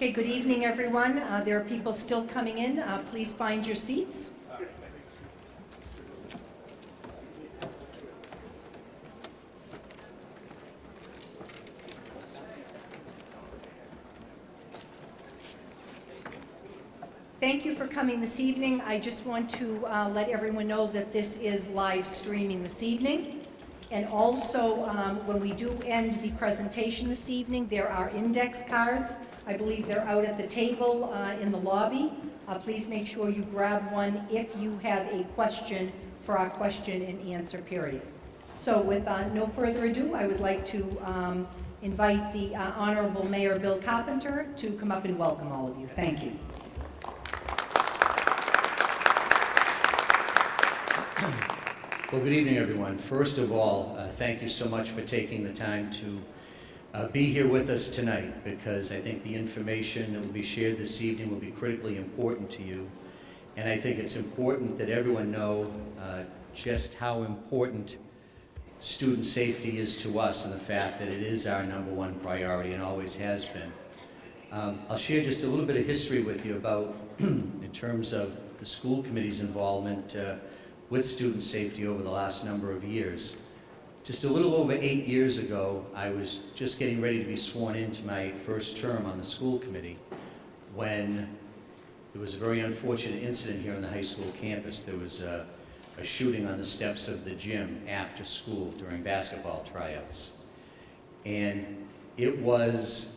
Okay, good evening, everyone. There are people still coming in. Please find your seats. Thank you for coming this evening. I just want to let everyone know that this is live streaming this evening. And also, when we do end the presentation this evening, there are index cards. I believe they're out at the table in the lobby. Please make sure you grab one if you have a question for our question and answer period. So with no further ado, I would like to invite the Honorable Mayor Bill Carpenter to come up and welcome all of you. Thank you. Well, good evening, everyone. First of all, thank you so much for taking the time to be here with us tonight, because I think the information that will be shared this evening will be critically important to you. And I think it's important that everyone know just how important student safety is to us, and the fact that it is our #1 priority and always has been. I'll share just a little bit of history with you about, in terms of the school committee's involvement with student safety over the last number of years. Just a little over 8 years ago, I was just getting ready to be sworn into my first term on the school committee when there was a very unfortunate incident here on the high school campus. There was a shooting on the steps of the gym after school during basketball tryouts. And it was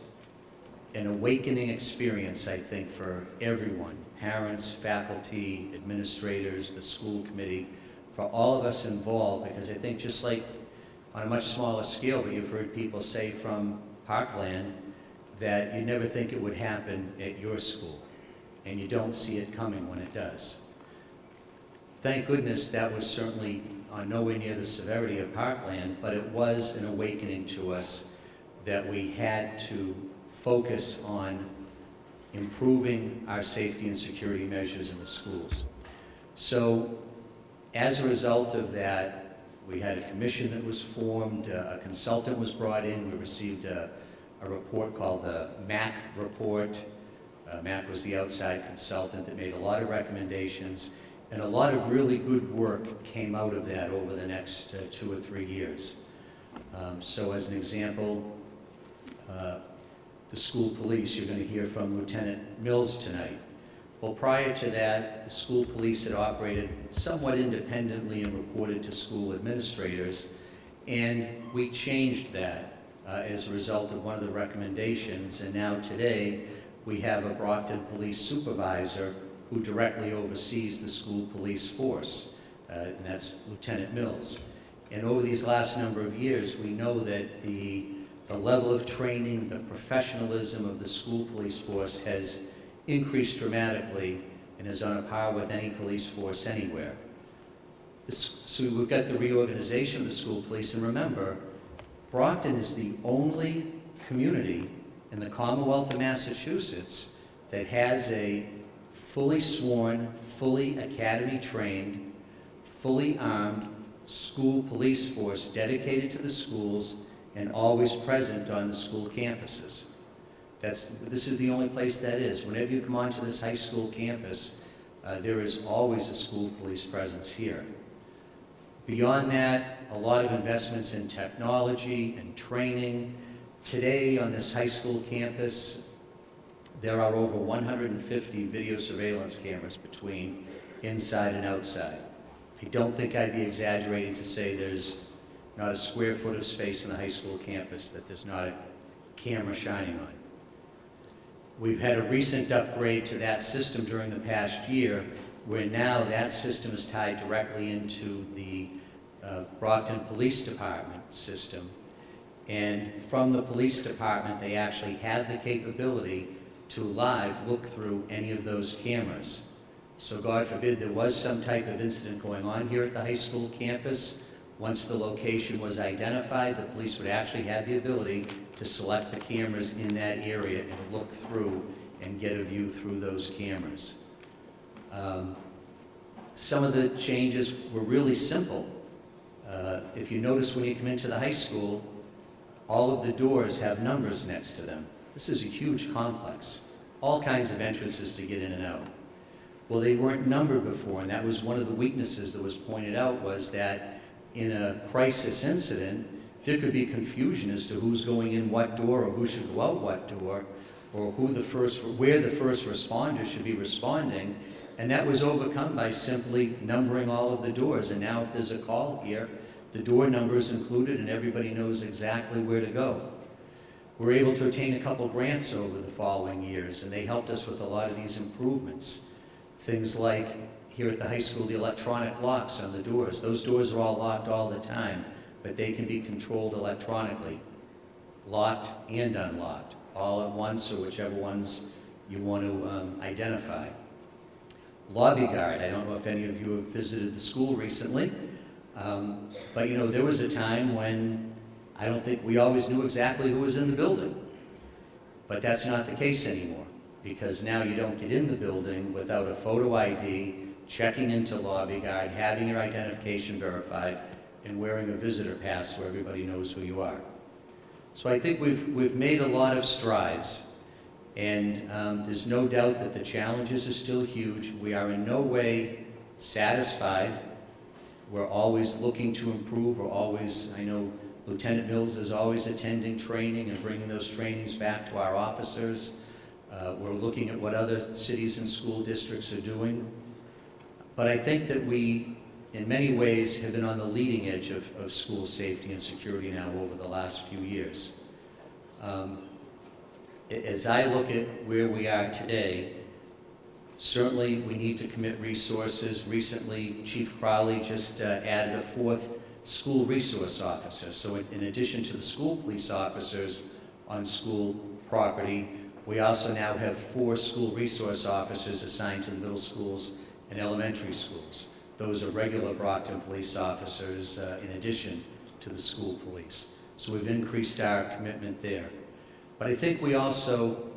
an awakening experience, I think, for everyone. Parents, faculty, administrators, the school committee, for all of us involved, because I think just like on a much smaller scale, but you've heard people say from Parkland that you never think it would happen at your school, and you don't see it coming when it does. Thank goodness that was certainly nowhere near the severity of Parkland, but it was an awakening to us that we had to focus on improving our safety and security measures in the schools. So as a result of that, we had a commission that was formed, a consultant was brought in, we received a report called the MAC report. MAC was the outside consultant that made a lot of recommendations, and a lot of really good work came out of that over the next 2 or 3 years. So as an example, the school police, you're going to hear from Lieutenant Mills tonight. Well, prior to that, the school police had operated somewhat independently and reported to school administrators, and we changed that as a result of one of the recommendations, and now today we have a Brockton police supervisor who directly oversees the school police force, and that's Lieutenant Mills. And over these last number of years, we know that the level of training, the professionalism of the school police force has increased dramatically and is on a par with any police force anywhere. So we've got the reorganization of the school police, and remember, Brockton is the only community in the Commonwealth of Massachusetts that has a fully sworn, fully academy-trained, fully armed school police force dedicated to the schools and always present on the school campuses. This is the only place that is. Whenever you come onto this high school campus, there is always a school police presence here. Beyond that, a lot of investments in technology and training. Today on this high school campus, there are over 150 video surveillance cameras between inside and outside. I don't think I'd be exaggerating to say there's not a square foot of space in the high school campus that there's not a camera shining on. We've had a recent upgrade to that system during the past year, where now that system is tied directly into the Brockton Police Department system. And from the police department, they actually have the capability to live look through any of those cameras. So God forbid there was some type of incident going on here at the high school campus. Once the location was identified, the police would actually have the ability to select the cameras in that area and look through and get a view through those cameras. Some of the changes were really simple. If you notice when you come into the high school, all of the doors have numbers next to them. This is a huge complex. all kinds of entrances to get in and out. Well, they weren't numbered before, and that was one of the weaknesses that was pointed out, was that in a crisis incident, there could be confusion as to who's going in what door, or who should go out what door, or where the first responder should be responding, and that was overcome by simply numbering all of the doors. And now if there's a call here, the door number is included and everybody knows exactly where to go. We're able to obtain a couple grants over the following years, and they helped us with a lot of these improvements. Things like here at the high school, the electronic locks on the doors. Those doors are all locked all the time, but they can be controlled electronically, locked and unlocked, all at once, or whichever ones you want to identify. Lobby guard, I don't know if any of you have visited the school recently, but you know, there was a time when I don't think we always knew exactly who was in the building. But that's not the case anymore, because now you don't get in the building without a photo ID, checking into lobby guard, having your identification verified, and wearing a visitor pass so everybody knows who you are. So I think we've made a lot of strides, and there's no doubt that the challenges are still huge. We are in no way satisfied. We're always looking to improve. We're always, I know Lieutenant Mills is always attending training and bringing those trainings back to our officers. We're looking at what other cities and school districts are doing. But I think that we, in many ways, have been on the leading edge of school safety and security now over the last few years. As I look at where we are today, certainly we need to commit resources. Recently, Chief Crowley just added a 4th school resource officer. So in addition to the school police officers on school property, we also now have 4 school resource officers assigned to the middle schools and elementary schools. Those are regular Brockton police officers in addition to the school police. So we've increased our commitment there. But I think we also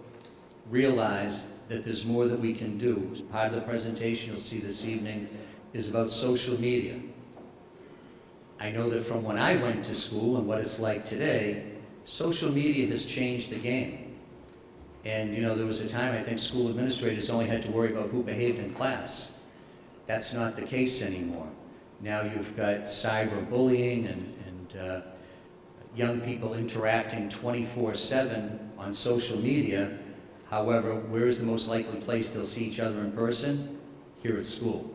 realize that there's more that we can do. Part of the presentation you'll see this evening is about social media. I know that from when I went to school and what it's like today, social media has changed the game. And you know, there was a time I think school administrators only had to worry about who behaved in class. That's not the case anymore. Now you've got cyberbullying and young people interacting 24/7 on social media. However, where is the most likely place they'll see each other in person? Here at school.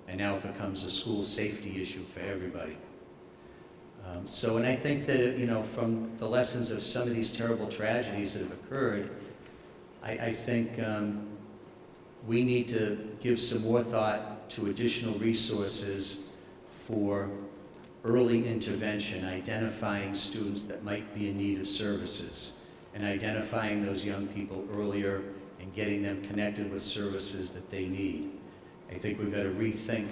And now it becomes a school safety issue for everybody. And I think that, you know, from the lessons of some of these terrible tragedies that have occurred, I think we need to give some more thought to additional resources for early intervention, identifying students that might be in need of services, and identifying those young people earlier and getting them connected with services that they need. I think we've got to rethink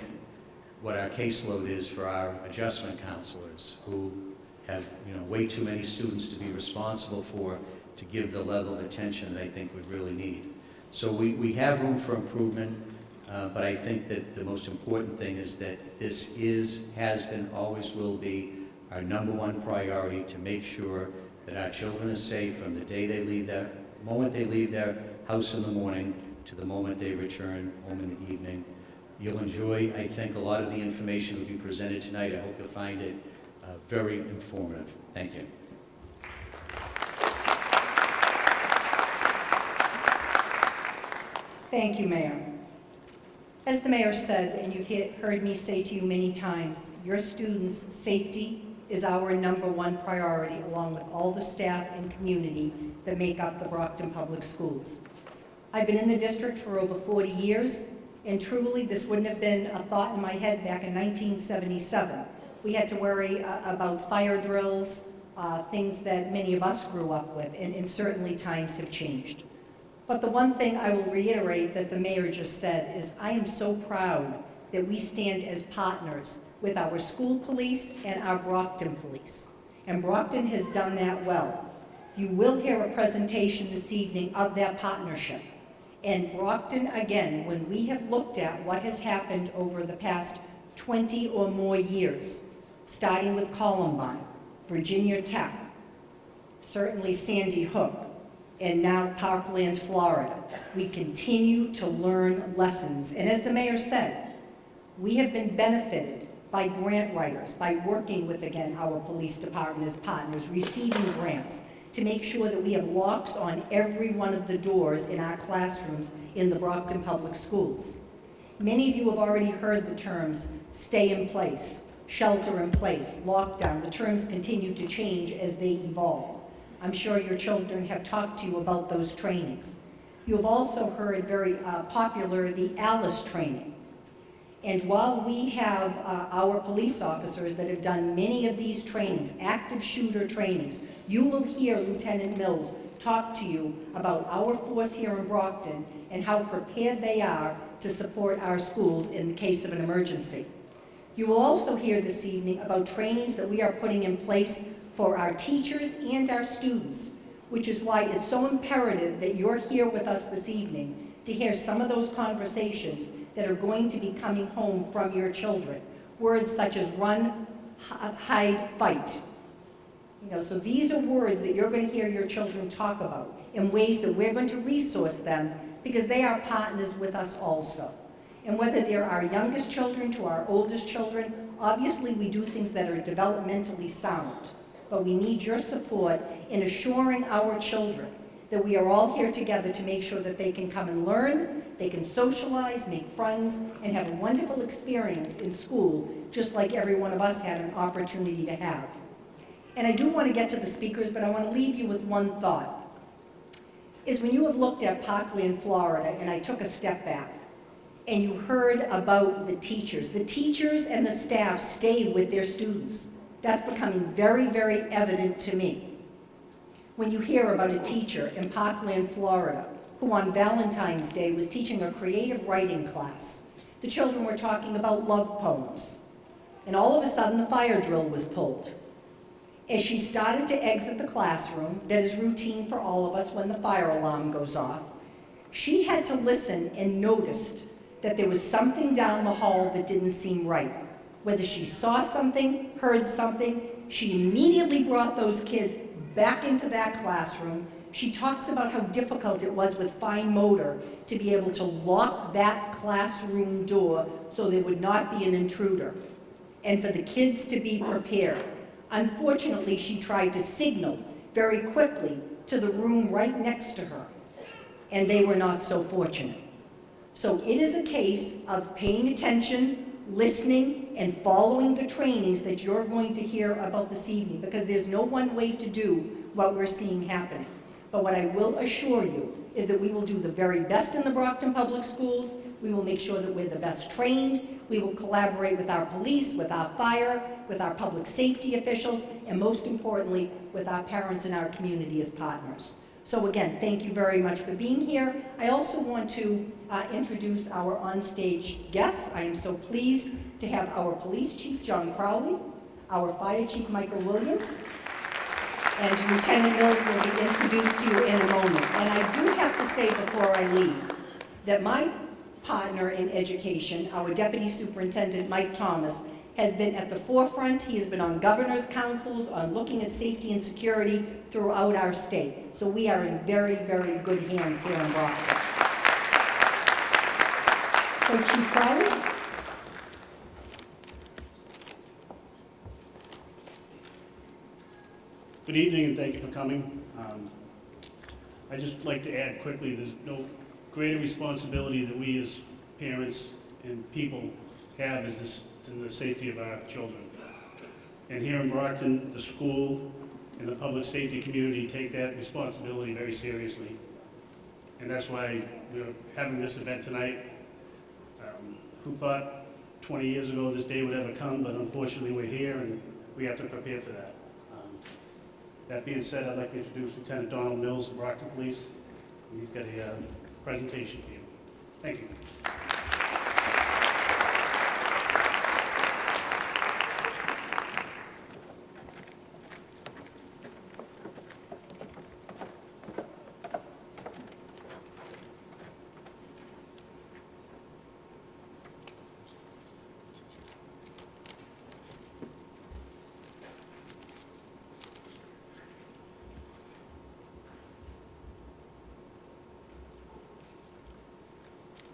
what our caseload is for our adjustment counselors, who have, you know, way too many students to be responsible for, to give the level of attention that I think we really need. So we have room for improvement, but I think that the most important thing is that this has been, always will be our #1 priority, to make sure that our children are safe from the day they leave their, moment they leave their house in the morning to the moment they return home in the evening. You'll enjoy, I think, a lot of the information that will be presented tonight. I hope you'll find it very informative. Thank you. Thank you, Mayor. As the Mayor said, and you've heard me say to you many times, your students' safety is our #1 priority, along with all the staff and community that make up the Brockton Public Schools. I've been in the district for over 40 years, and truly this wouldn't have been a thought in my head back in 1977. We had to worry about fire drills, things that many of us grew up with, and certainly times have changed. But the one thing I will reiterate that the Mayor just said is I am so proud that we stand as partners with our school police and our Brockton police. And Brockton has done that well. You will hear a presentation this evening of that partnership. And Brockton, again, when we have looked at what has happened over the past 20 or more years, starting with Columbine, Virginia Tech, certainly Sandy Hook, and now Parkland, Florida. We continue to learn lessons. And as the mayor said, we have been benefited by grant writers, by working with, again, our police department as partners, receiving grants to make sure that we have locks on every one of the doors in our classrooms in the Brockton Public Schools. Many of you have already heard the terms stay in place, shelter in place, lockdown. The terms continue to change as they evolve. I'm sure your children have talked to you about those trainings. You have also heard very popular the ALICE training. And while we have our police officers that have done many of these trainings, active shooter trainings, you will hear Lieutenant Mills talk to you about our force here in Brockton and how prepared they are to support our schools in the case of an emergency. You will also hear this evening about trainings that we are putting in place for our teachers and our students, which is why it's so imperative that you're here with us this evening to hear some of those conversations that are going to be coming home from your children. Words such as run, hide, fight. So these are words that you're going to hear your children talk about in ways that we're going to resource them because they are partners with us also. And whether they're our youngest children to our oldest children, obviously we do things that are developmentally sound, but we need your support in assuring our children that we are all here together to make sure that they can come and learn, they can socialize, make friends, and have a wonderful experience in school, just like every one of us had an opportunity to have. And I do want to get to the speakers, but I want to leave you with one thought, is when you have looked at Parkland, Florida, and I took a step back, and you heard about the teachers and the staff stay with their students. That's becoming very, very evident to me. When you hear about a teacher in Parkland, Florida, who on Valentine's Day was teaching a creative writing class. The children were talking about love poems. And all of a sudden, the fire drill was pulled. As she started to exit the classroom, that is routine for all of us when the fire alarm goes off, she had to listen and noticed that there was something down the hall that didn't seem right. Whether she saw something, heard something, she immediately brought those kids back into that classroom. She talks about how difficult it was with fine motor to be able to lock that classroom door so there would not be an intruder, and for the kids to be prepared. Unfortunately, she tried to signal very quickly to the room right next to her, and they were not so fortunate. So it is a case of paying attention, listening, and following the trainings that you're going to hear about this evening, because there's no one way to do what we're seeing happening. But what I will assure you is that we will do the very best in the Brockton Public Schools. We will make sure that we're the best trained. We will collaborate with our police, with our fire, with our public safety officials, and most importantly, with our parents and our community as partners. So again, thank you very much for being here. I also want to introduce our onstage guests. I am so pleased to have our Police Chief, John Crowley, our Fire Chief, Michael Williams, and Lieutenant Mills will be introduced to you in a moment. And I do have to say before I leave that my partner in education, our Deputy Superintendent, Mike Thomas, has been at the forefront. He has been on governor's councils, on looking at safety and security throughout our state. So we are in very, very good hands here in Brockton. So Chief Crowley. Good evening and thank you for coming. I'd just like to add quickly, there's no greater responsibility that we as parents and people have as this than the safety of our children. And here in Brockton, the school and the public safety community take that responsibility very seriously. And that's why we're having this event tonight. Who thought 20 years ago this day would ever come, but unfortunately we're here and we have to prepare for that. That being said, I'd like to introduce Lieutenant Donald Mills of Brockton Police. He's got a presentation for you. Thank you.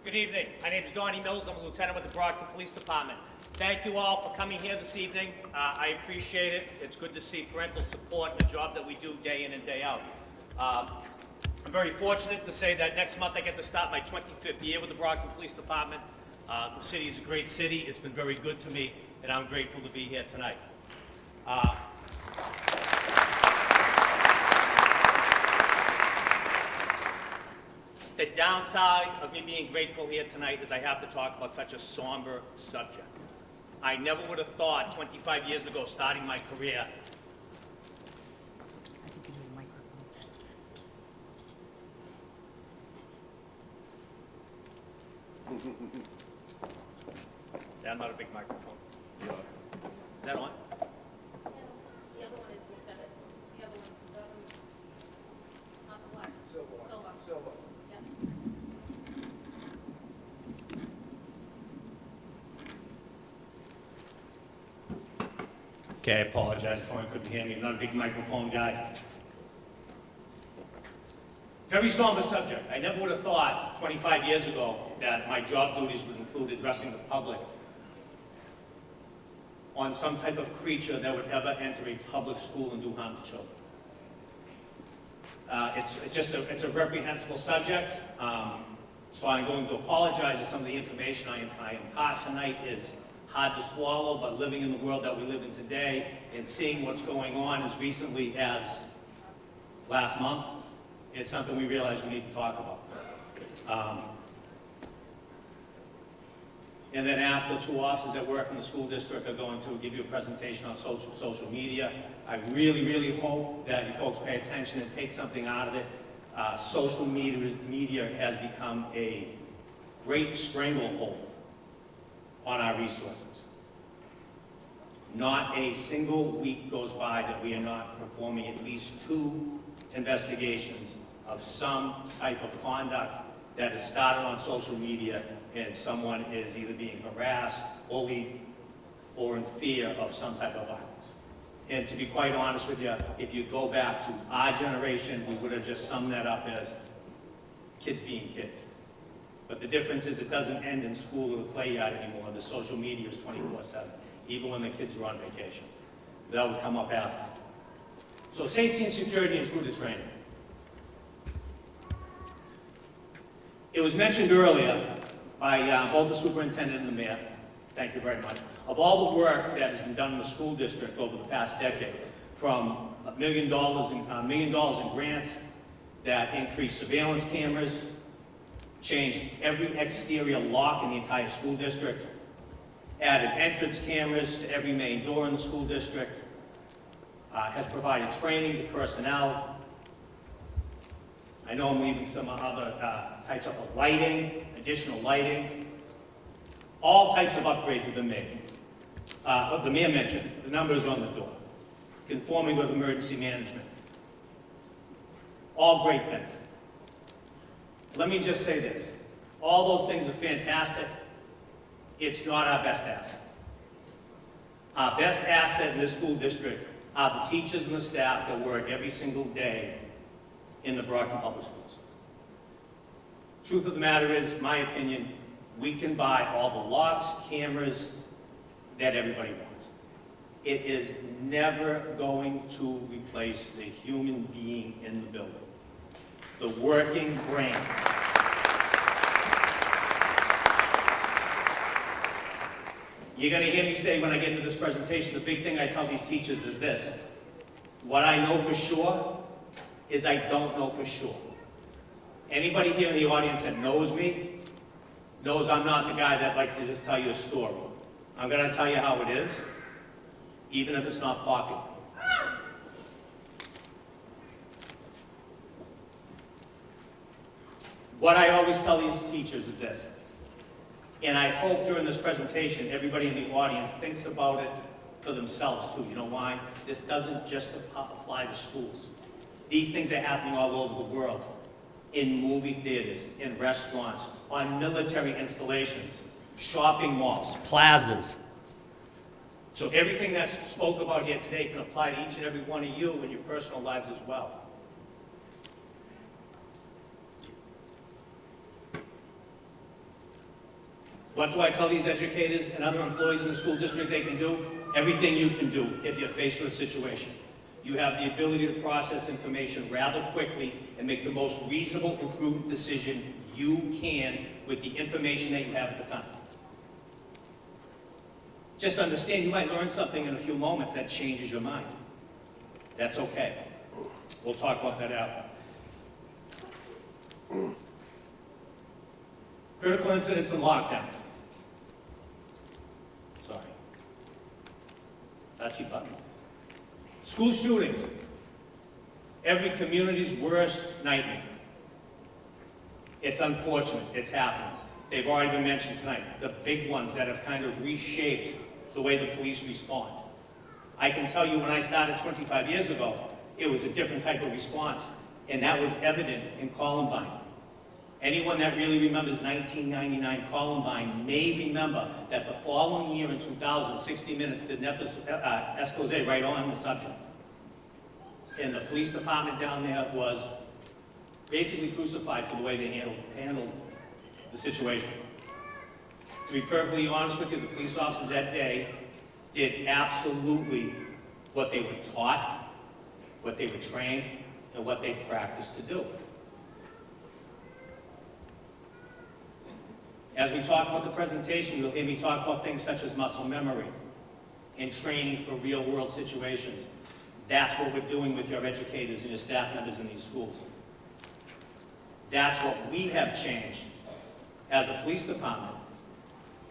Good evening. My name is Donnie Mills. I'm a lieutenant with the Brockton Police Department. Thank you all for coming here this evening. I appreciate it. It's good to see parental support in the job that we do day in and day out. I'm very fortunate to say that next month I get to start my 25th year with the Brockton Police Department. The city is a great city. It's been very good to me, and I'm grateful to be here tonight. The downside of me being grateful here tonight is I have to talk about such a somber subject. I never would have thought 25 years ago, starting my career, yeah, I'm not a big microphone. Is that on? The other one is Lieutenant. The other one, not the black. Silver. Yep. Okay, I apologize if anyone couldn't hear me. I'm not a big microphone guy. Very somber subject. I never would have thought 25 years ago that my job duties would include addressing the public on some type of creature that would ever enter a public school and do harm to children. It's a reprehensible subject. So I'm going to apologize if some of the information I impart tonight is hard to swallow, but living in the world that we live in today and seeing what's going on as recently as last month, it's something we realize we need to talk about. And then after, two officers that work in the school district are going to give you a presentation on social media. I really, really hope that you folks pay attention and take something out of it. Social media has become a great stranglehold on our resources. Not a single week goes by that we are not performing at least 2 investigations of some type of conduct that is started on social media and someone is either being harassed, bullied, or in fear of some type of violence. And to be quite honest with you, if you go back to our generation, we would have just summed that up as kids being kids. But the difference is it doesn't end in school or the play yard anymore. The social media is 24/7, even when the kids are on vacation. That would come up after. So safety and security intruder training. It was mentioned earlier by both the superintendent and the mayor, thank you very much, of all the work that has been done in the school district over the past decade, from $1 million in grants that increased surveillance cameras, changed every exterior lock in the entire school district, added entrance cameras to every main door in the school district, has provided training to personnel. I know I'm leaving some other types of lighting, additional lighting. All types of upgrades have been made. The mayor mentioned, the numbers on the door, conforming with emergency management. All great things. Let me just say this. All those things are fantastic. It's not our best asset. Our best asset in this school district are the teachers and the staff that work every single day in the Brockton Public Schools. Truth of the matter is, my opinion, we can buy all the locks, cameras that everybody wants. It is never going to replace the human being in the building, the working brain. You're going to hear me say when I get into this presentation, the big thing I tell these teachers is this. What I know for sure is I don't know for sure. Anybody here in the audience that knows me knows I'm not the guy that likes to just tell you a story. I'm going to tell you how it is, even if it's not popular. What I always tell these teachers is this, and I hope during this presentation everybody in the audience thinks about it for themselves too. You know why? This doesn't just apply to schools. These things are happening all over the world, in movie theaters, in restaurants, on military installations, shopping malls, plazas. So everything that's spoke about here today can apply to each and every one of you in your personal lives as well. What do I tell these educators and other employees in the school district they can do? Everything you can do if you're faced with a situation. You have the ability to process information rather quickly and make the most reasonable and prudent decision you can with the information that you have at the time. Just understand, you might learn something in a few moments that changes your mind. That's okay. We'll talk about that after. Critical incidents and lockdowns. Sorry. Touchy button. School shootings. Every community's worst nightmare. It's unfortunate. It's happening. They've already been mentioned tonight. The big ones that have kind of reshaped the way the police respond. I can tell you when I started 25 years ago, it was a different type of response, and that was evident in Columbine. Anyone that really remembers 1999 Columbine may remember that the following year in 2000, 60 Minutes did an expose right on the subject. And the police department down there was basically crucified for the way they handled the situation. To be perfectly honest with you, the police officers that day did absolutely what they were taught, what they were trained, and what they practiced to do. As we talk about the presentation, you'll hear me talk about things such as muscle memory and training for real-world situations. That's what we're doing with your educators and your staff members in these schools. That's what we have changed as a police department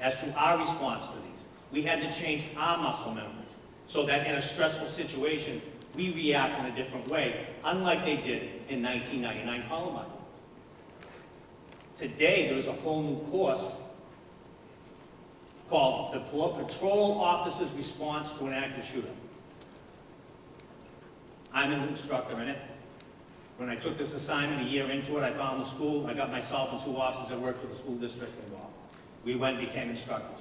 as to our response to these. We had to change our muscle memory so that in a stressful situation, we react in a different way, unlike they did in 1999 Columbine. Today, there is a whole new course called the Patrol Officer's Response to an Active Shooter. I'm an instructor in it. When I took this assignment a year into it, I found the school. I got myself and 2 officers that worked for the school district involved. We went and became instructors.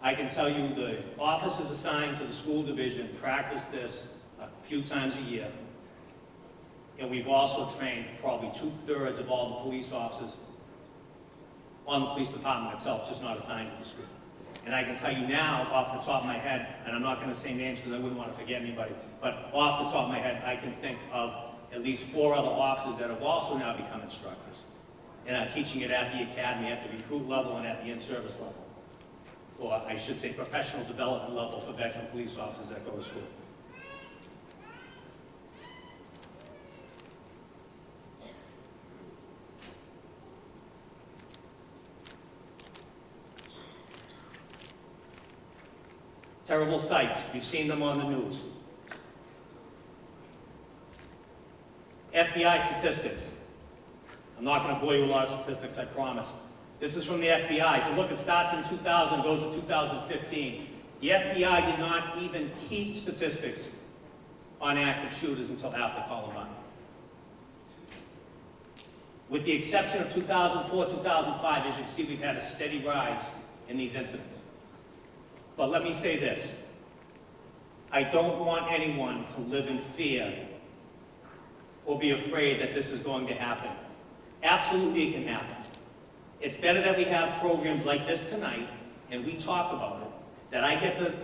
I can tell you the officers assigned to the school division practice this a few times a year. And we've also trained probably 2/3 of all the police officers on the police department itself, just not assigned to the school. And I can tell you now, off the top of my head, and I'm not going to say names because I wouldn't want to forget anybody, but off the top of my head, I can think of at least 4 other officers that have also now become instructors and are teaching it at the academy, at the recruit level, and at the in-service level. Or I should say professional development level for veteran police officers that go to school. Terrible sights. We've seen them on the news. FBI statistics. I'm not going to bore you with a lot of statistics, I promise. This is from the FBI. If you look, it starts in 2000, goes to 2015. The FBI did not even keep statistics on active shooters until after Columbine. With the exception of 2004, 2005, as you can see, we've had a steady rise in these incidents. But let me say this. I don't want anyone to live in fear or be afraid that this is going to happen. Absolutely it can happen. It's better that we have programs like this tonight, and we talk about it, that I get to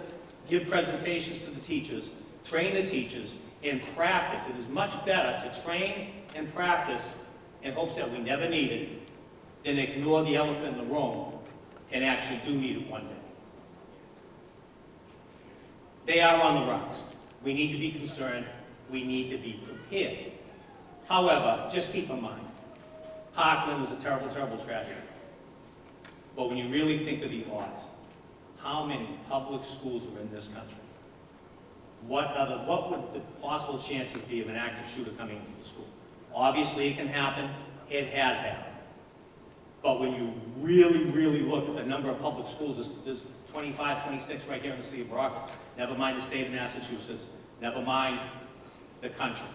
give presentations to the teachers, train the teachers, and practice. It is much better to train and practice in hopes that we never need it than ignore the elephant in the room and actually do need it one day. They are on the rise. We need to be concerned. We need to be prepared. However, just keep in mind, Parkland was a terrible, terrible tragedy. But when you really think of the odds, how many public schools are in this country? What would the possible chances be of an active shooter coming into the school? Obviously, it can happen. It has happened. But when you really, really look at the number of public schools, there's 25, 26 right here in the city of Brockton. Never mind the state of Massachusetts. Never mind the country.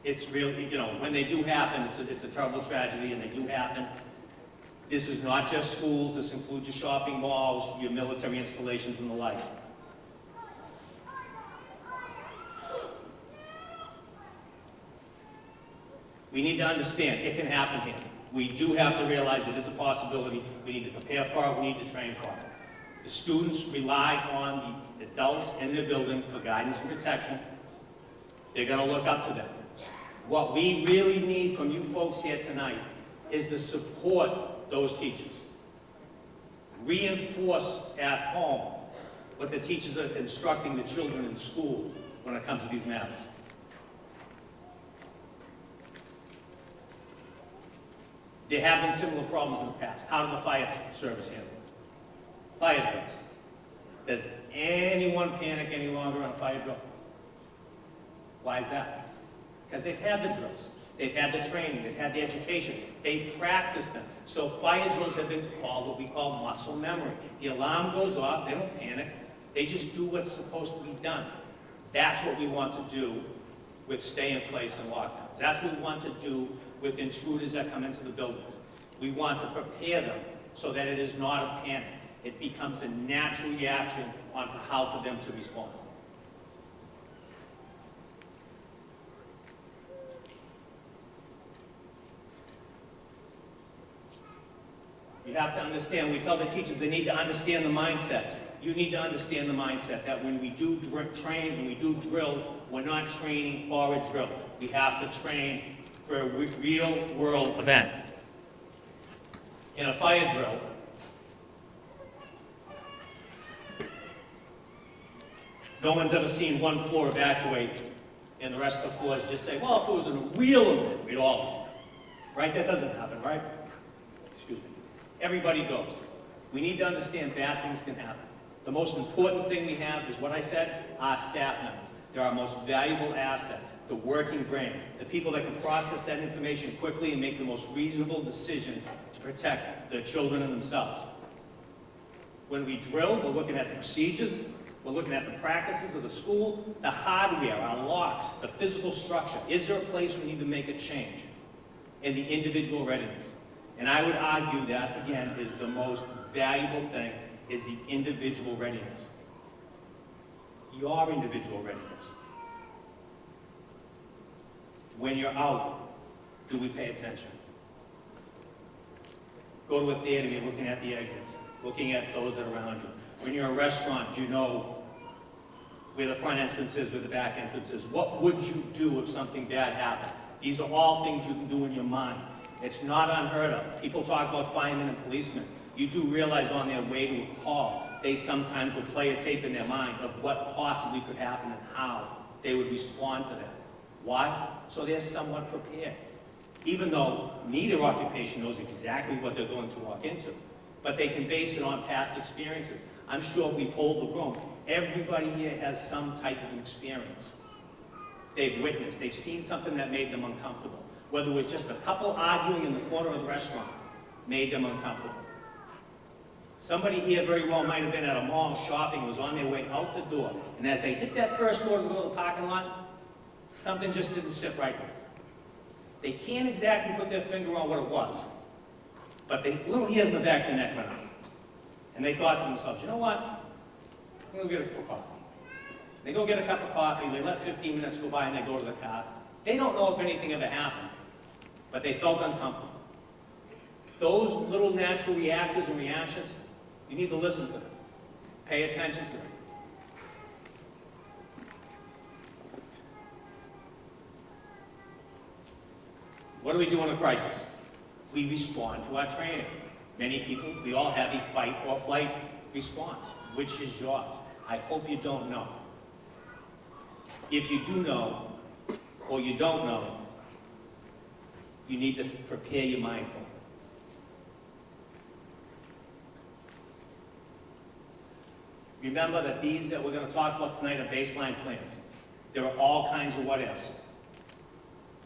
It's really, when they do happen, it's a terrible tragedy, and they do happen. This is not just schools. This includes your shopping malls, your military installations, and the like. We need to understand it can happen here. We do have to realize it is a possibility. We need to prepare for it. We need to train for it. The students rely on the adults in their building for guidance and protection. They're going to look up to them. What we really need from you folks here tonight is to support those teachers. Reinforce at home what the teachers are instructing the children in school when it comes to these matters. There have been similar problems in the past. How did the fire service handle it? Fire drills. Does anyone panic any longer on a fire drill? Why is that? Because they've had the drills. They've had the training. They've had the education. They practiced them. So fire drills have been called what we call muscle memory. The alarm goes off. They don't panic. They just do what's supposed to be done. That's what we want to do with stay-in-place and lockdowns. That's what we want to do with intruders that come into the buildings. We want to prepare them so that it is not a panic. It becomes a natural reaction on how for them to respond. You have to understand, we tell the teachers they need to understand the mindset. You need to understand the mindset that when we do train and we do drill, we're not training for a drill. We have to train for a real world event. In a fire drill, no one's ever seen one floor evacuate and the rest of the floors just say, well, if it was a real event, we'd all do. Right? That doesn't happen, right? Excuse me. Everybody goes. We need to understand bad things can happen. The most important thing we have is what I said, our staff members. They're our most valuable asset, the working brain, the people that can process that information quickly and make the most reasonable decision to protect their children and themselves. When we drill, we're looking at the procedures, we're looking at the practices of the school, the hardware, our locks, the physical structure. Is there a place we need to make a change in the individual readiness? And I would argue that, again, is the most valuable thing, is the individual readiness. Your individual readiness. When you're out, do we pay attention? Go to a theater, you're looking at the exits, looking at those that are around you. When you're in a restaurant, you know where the front entrance is, where the back entrance is. What would you do if something bad happened? These are all things you can do in your mind. It's not unheard of. People talk about firemen and policemen. You do realize on their way to a call, they sometimes will play a tape in their mind of what possibly could happen and how they would respond to that. Why? So they're somewhat prepared. Even though neither occupation knows exactly what they're going to walk into, but they can base it on past experiences. I'm sure if we polled the room, everybody here has some type of experience. They've witnessed, they've seen something that made them uncomfortable. Whether it was just a couple arguing in the corner of the restaurant, made them uncomfortable. Somebody here very well might have been at a mall shopping, was on their way out the door, and as they hit that first door to go to the parking lot, something just didn't sit right with them. They can't exactly put their finger on what it was, but the little hairs in the back of the neck went up. And they thought to themselves, you know what? I'm going to get a cup of coffee. They go get a cup of coffee, they let 15 minutes go by and they go to the car. They don't know if anything ever happened, but they felt uncomfortable. Those little natural reactors and reactions, you need to listen to them. Pay attention to them. What do we do in a crisis? We respond to our training. Many people, we all have a fight or flight response. Which is yours? I hope you don't know. If you do know, or you don't know, you need to prepare your mind for it. Remember that these that we're going to talk about tonight are baseline plans. There are all kinds of what ifs.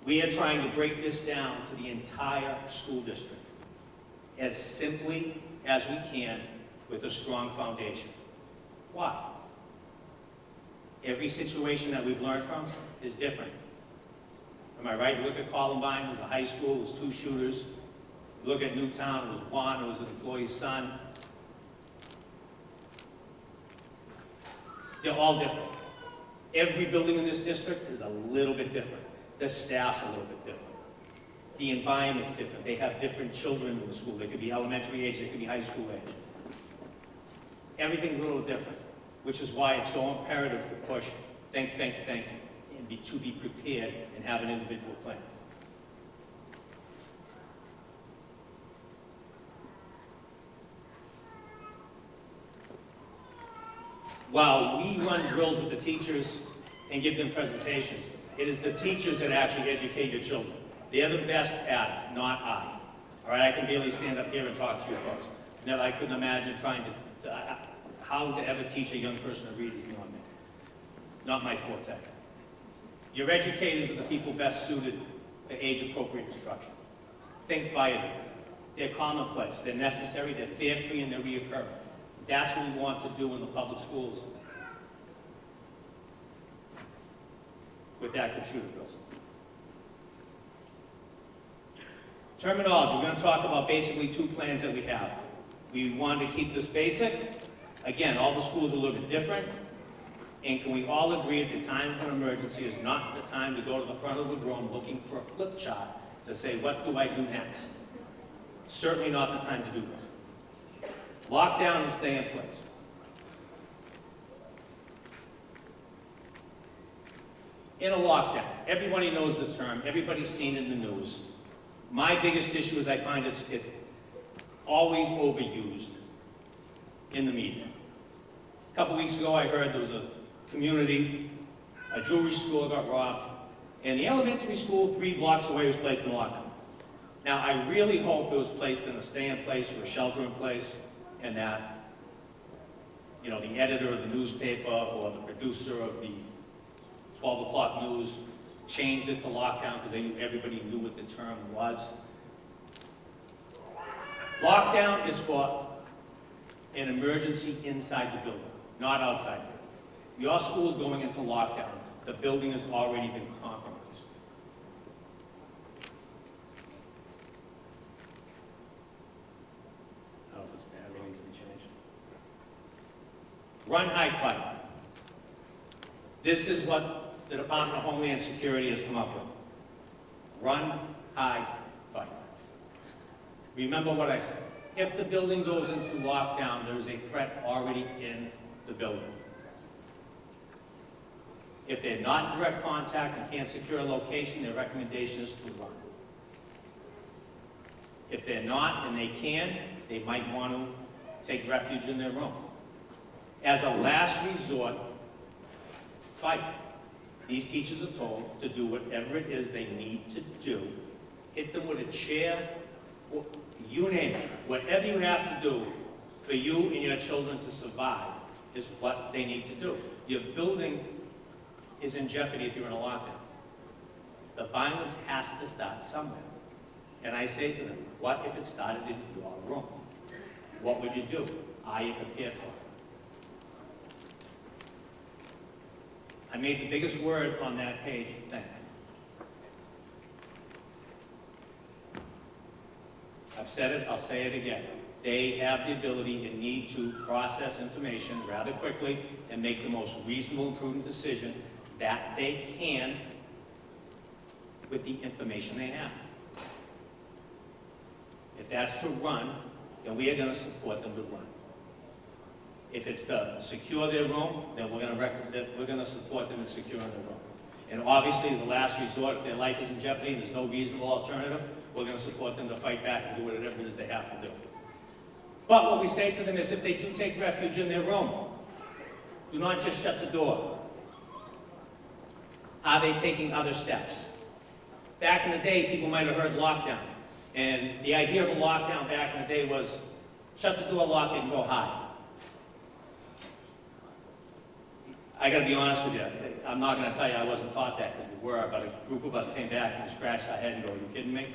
We are trying to break this down to the entire school district as simply as we can with a strong foundation. Why? Every situation that we've learned from is different. Am I right? You look at Columbine, it was a high school, it was 2 shooters. You look at Newtown, it was 1, it was an employee's son. They're all different. Every building in this district is a little bit different. The staff's a little bit different. The environment's different. They have different children in the school. They could be elementary age, they could be high school age. Everything's a little different, which is why it's so imperative to push, think, and to be prepared and have an individual plan. While we run drills with the teachers and give them presentations, it is the teachers that actually educate your children. They're the best at it, not I. All right, I can barely stand up here and talk to you folks. Never, I couldn't imagine trying how to ever teach a young person to read is beyond me. Not my forte. Your educators are the people best suited for age-appropriate instruction. Think fire. They're commonplace, they're necessary, they're fare-free, and they're reoccurring. That's what we want to do in the public schools with that computer bills. Terminology, we're going to talk about basically two plans that we have. We want to keep this basic. Again, all the schools are a little bit different. And can we all agree at the time of an emergency is not the time to go to the front of the room looking for a flip chart to say, what do I do next? Certainly not the time to do that. Lockdown and stay in place. In a lockdown, everybody knows the term, everybody's seen it in the news. My biggest issue is I find it's always overused in the media. A couple weeks ago I heard there was a community, a jewelry store got robbed, and the elementary school 3 blocks away was placed in lockdown. Now I really hope it was placed in a stay-in-place or a shelter-in-place, and that, you know, the editor of the newspaper or the producer of the 12 o'clock news changed it to lockdown because they knew everybody knew what the term was. Lockdown is for an emergency inside the building, not outside. Your school is going into lockdown. The building has already been compromised. I don't know if it's bad, everything needs to be changed. Run, hide, fight. This is what the Department of Homeland Security has come up with. Run, hide, fight. Remember what I said. If the building goes into lockdown, there's a threat already in the building. If they're not in direct contact and can't secure a location, their recommendation is to run. If they're not and they can, they might want to take refuge in their room. As a last resort, fight. These teachers are told to do whatever it is they need to do. Hit them with a chair, or you name it. Whatever you have to do for you and your children to survive is what they need to do. Your building is in jeopardy if you're in a lockdown. The violence has to start somewhere. And I say to them, what if it started in your room? What would you do? Are you prepared for it? I made the biggest word on that page, think. I've said it, I'll say it again. They have the ability and need to process information rather quickly and make the most reasonable and prudent decision that they can with the information they have. If that's to run, then we are going to support them to run. If it's to secure their room, then we're going to support them in securing their room. And obviously, as a last resort, if their life is in jeopardy and there's no reasonable alternative, we're going to support them to fight back and do whatever it is they have to do. But what we say to them is, if they do take refuge in their room, do not just shut the door. Are they taking other steps? Back in the day, people might have heard lockdown. And the idea of a lockdown back in the day was, shut the door, lock it, and go hide. I got to be honest with you. I'm not going to tell you I wasn't taught that because we were, but a group of us came back and scratched our head and go, are you kidding me?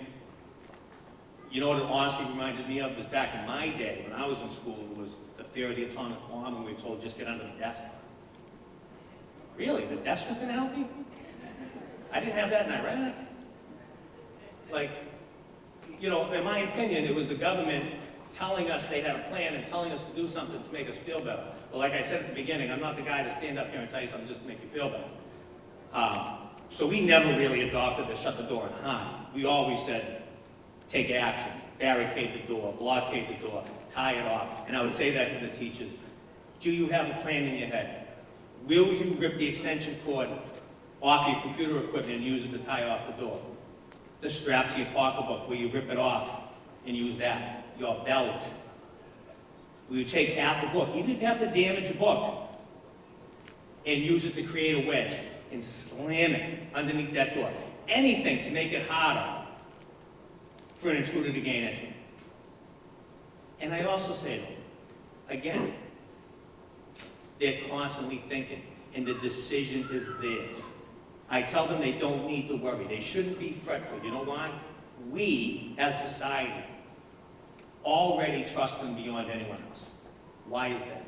You know what it honestly reminded me of was back in my day, when I was in school, it was the fear of the atomic bomb, and we were told just get under the desk. Really? The desk was going to help me? I didn't have that in Iraq. Like, you know, in my opinion, it was the government telling us they had a plan and telling us to do something to make us feel better. But like I said at the beginning, I'm not the guy to stand up here and tell you something just to make you feel better. So we never really adopted the shut the door and hide. we always said, take action, barricade the door, blockade the door, tie it off. And I would say that to the teachers. Do you have a plan in your head? Will you rip the extension cord off your computer equipment and use it to tie off the door? The strap to your pocketbook, will you rip it off and use that? Your belt. Will you take half the book, even if you have to damage a book, and use it to create a wedge and slam it underneath that door? Anything to make it harder for an intruder to gain entry. And I also say to them, again, they're constantly thinking, and the decision is theirs. I tell them they don't need to worry. They shouldn't be fretful. You know why? We, as society, already trust them beyond anyone else. Why is that?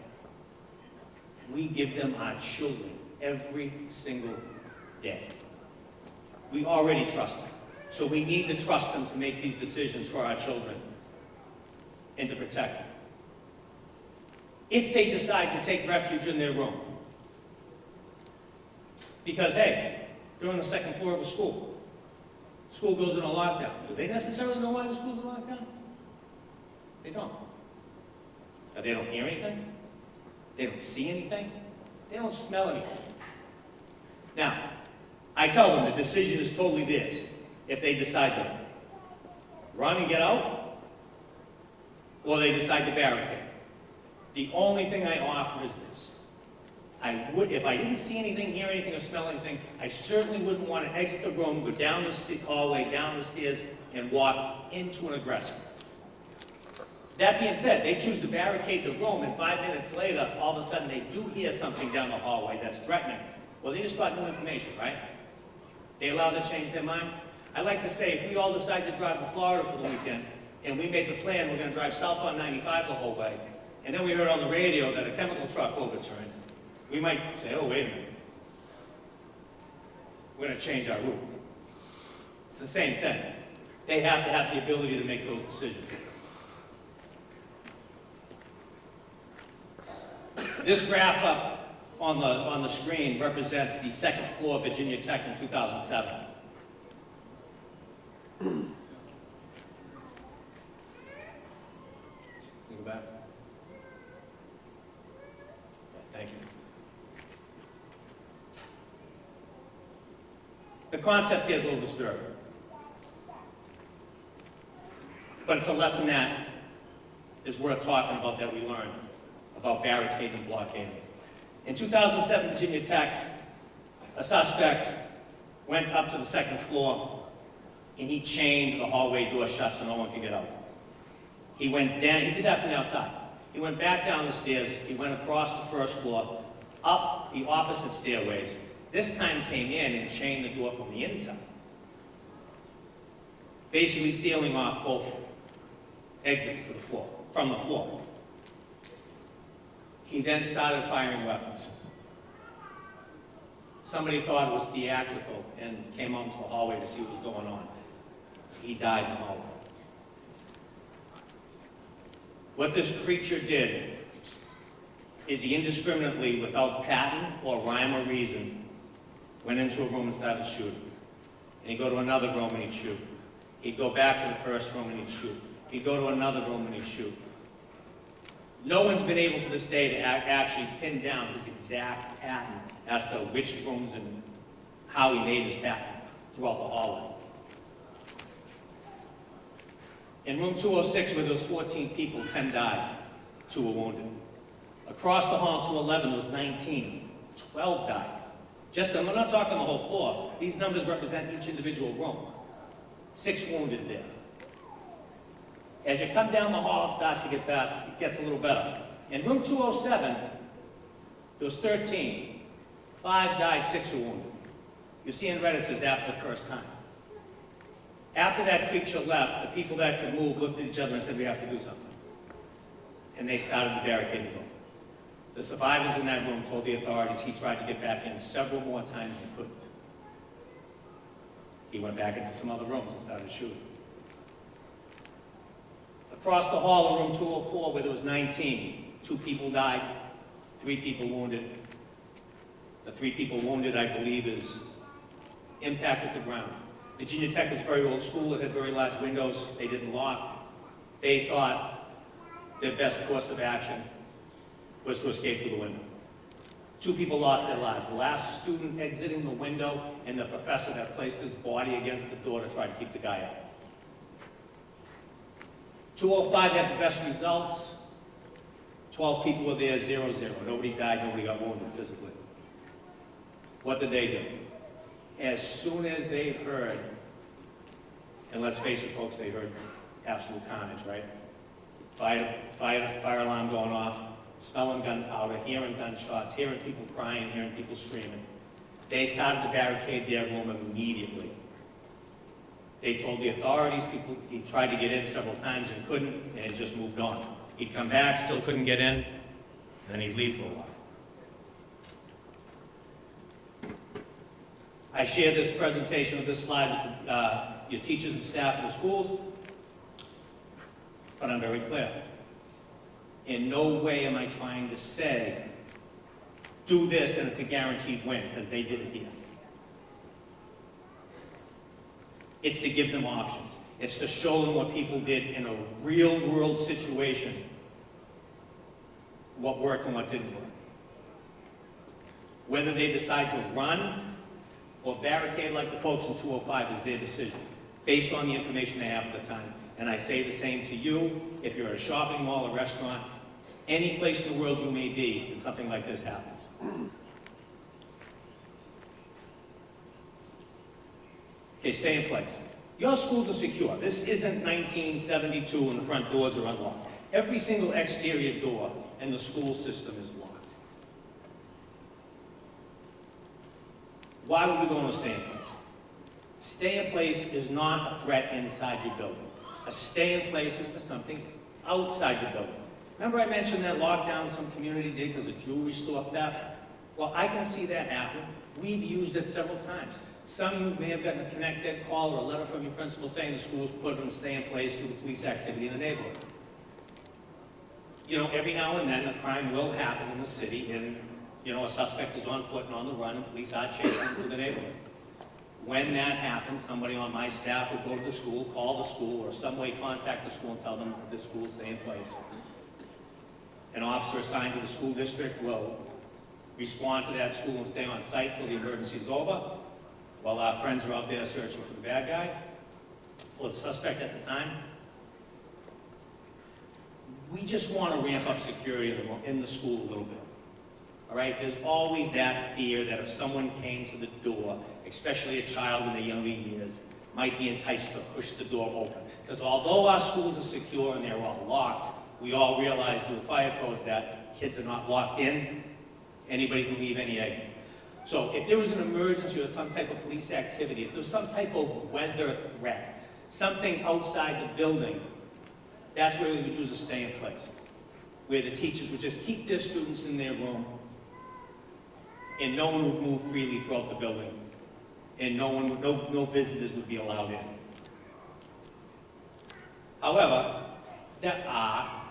We give them our children every single day. We already trust them. So we need to trust them to make these decisions for our children and to protect them. If they decide to take refuge in their room, because, hey, they're on the second floor of a school. School goes in a lockdown. Do they necessarily know why the school's in lockdown? They don't. They don't hear anything. They don't see anything. They don't smell anything. Now, I tell them the decision is totally theirs. If they decide to run and get out, or they decide to barricade. The only thing I offer is this. If I didn't see anything, hear anything, or smell anything, I certainly wouldn't want to exit the room, go down the hallway, down the stairs, and walk into an aggressor. That being said, they choose to barricade the room, and 5 minutes later, all of a sudden, they do hear something down the hallway that's threatening. Well, they just got new information, right? They allowed to change their mind? I like to say, if we all decide to drive to Florida for the weekend, and we make the plan, we're going to drive south on 95 the whole way, and then we heard on the radio that a chemical truck overturned, we might say, oh, wait a minute. We're going to change our route. It's the same thing. They have to have the ability to make those decisions. This graph up on the screen represents the second floor of Virginia Tech in 2007. Go back. Thank you. The concept here is a little disturbing. But it's a lesson that is worth talking about that we learned about barricading and blockading. In 2007, Virginia Tech, a suspect went up to the second floor and he chained the hallway door shut so no one could get out. He went down, he did that from the outside. He went back down the stairs, he went across the first floor, up the opposite stairways. This time came in and chained the door from the inside. Basically sealing off both exits to the floor, from the floor. He then started firing weapons. Somebody thought it was theatrical and came out into the hallway to see what was going on. He died in the hallway. What this creature did is he indiscriminately, without patent or rhyme or reason, went into a room and started shooting. And he'd go to another room and he'd shoot. He'd go back to the first room and he'd shoot. He'd go to another room and he'd shoot. No one's been able to this day to actually pin down his exact pattern as to which rooms and how he made his pattern throughout the hallway. In room 206, where there was 14 people, 10 died, 2 were wounded. Across the hall, 211, there was 19, 12 died. I'm not talking the whole floor. These numbers represent each individual room. 6 wounded there. As you come down the hall, it starts to get bad. It gets a little better. In room 207, there was 13. 5 died, 6 were wounded. You see in red it says after the first time. After that creature left, the people that could move looked at each other and said, we have to do something. And they started to barricade the room. The survivors in that room told the authorities he tried to get back in several more times and couldn't. He went back into some other rooms and started shooting. Across the hall in room 204, where there was 19, 2 people died, 3 people wounded. The 3 people wounded, I believe, is impacted the ground. Virginia Tech is a very old school. It had very large windows. They didn't lock. They thought their best course of action was to escape through the window. 2 people lost their lives. The last student exiting the window and the professor that placed his body against the door to try to keep the guy out. 205 had the best results. 12 people were there, 0-0. Nobody died, nobody got wounded physically. What did they do? As soon as they heard, and let's face it, folks, they heard absolute carnage, right? Fire alarm going off, smelling gunpowder, hearing gunshots, hearing people crying, hearing people screaming. They started to barricade their room immediately. They told the authorities, he tried to get in several times and couldn't, and just moved on. He'd come back, still couldn't get in, then he'd leave for a while. I shared this presentation with this slide with your teachers and staff in the schools, but I'm very clear. In no way am I trying to say, do this and it's a guaranteed win, because they did it here. It's to give them options. It's to show them what people did in a real-world situation, what worked and what didn't work. Whether they decide to run or barricade like the folks in 205 is their decision, based on the information they have at the time. And I say the same to you, if you're at a shopping mall, a restaurant, any place in the world you may be, and something like this happens. Okay, stay in place. Your schools are secure. This isn't 1972 and the front doors are unlocked. Every single exterior door in the school system is locked. Why would we go to stay in place? Stay in place is not a threat inside your building. A stay in place is for something outside the building. Remember I mentioned that lockdown some community did because of jewelry store theft? Well, I can see that happen. We've used it several times. Some of you may have gotten a connected call or a letter from your principal saying the school's put in stay in place due to police activity in the neighborhood. You know, every now and then a crime will happen in the city and, you know, a suspect is on foot and on the run and police are chasing him through the neighborhood. When that happens, somebody on my staff will go to the school, call the school, or some way contact the school and tell them that the school will stay in place. An officer assigned to the school district will respond to that school and stay on site till the emergency is over, while our friends are out there searching for the bad guy, or the suspect at the time. We just want to ramp up security in the school a little bit. All right, there's always that fear that if someone came to the door, especially a child in their younger years, might be enticed to push the door open. Because although our schools are secure and they're all locked, we all realize through the fire codes that kids are not locked in. Anybody can leave any exit. So if there was an emergency or some type of police activity, if there was some type of weather threat, something outside the building, that's where we would use a stay in place, where the teachers would just keep their students in their room and no one would move freely throughout the building and no visitors would be allowed in. However, there are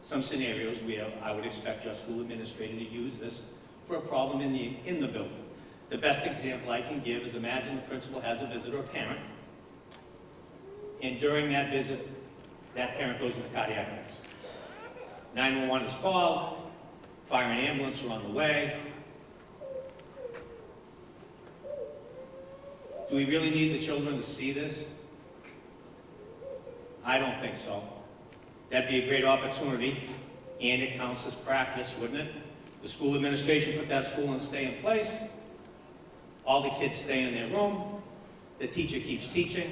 some scenarios where I would expect your school administrator to use this for a problem in the building. The best example I can give is imagine the principal has a visitor or parent, and during that visit, that parent goes into cardiac arrest. 911 is called, fire and ambulance are on the way. Do we really need the children to see this? I don't think so. That'd be a great opportunity, and it counts as practice, wouldn't it? The school administration put that school and stay in place. All the kids stay in their room. The teacher keeps teaching,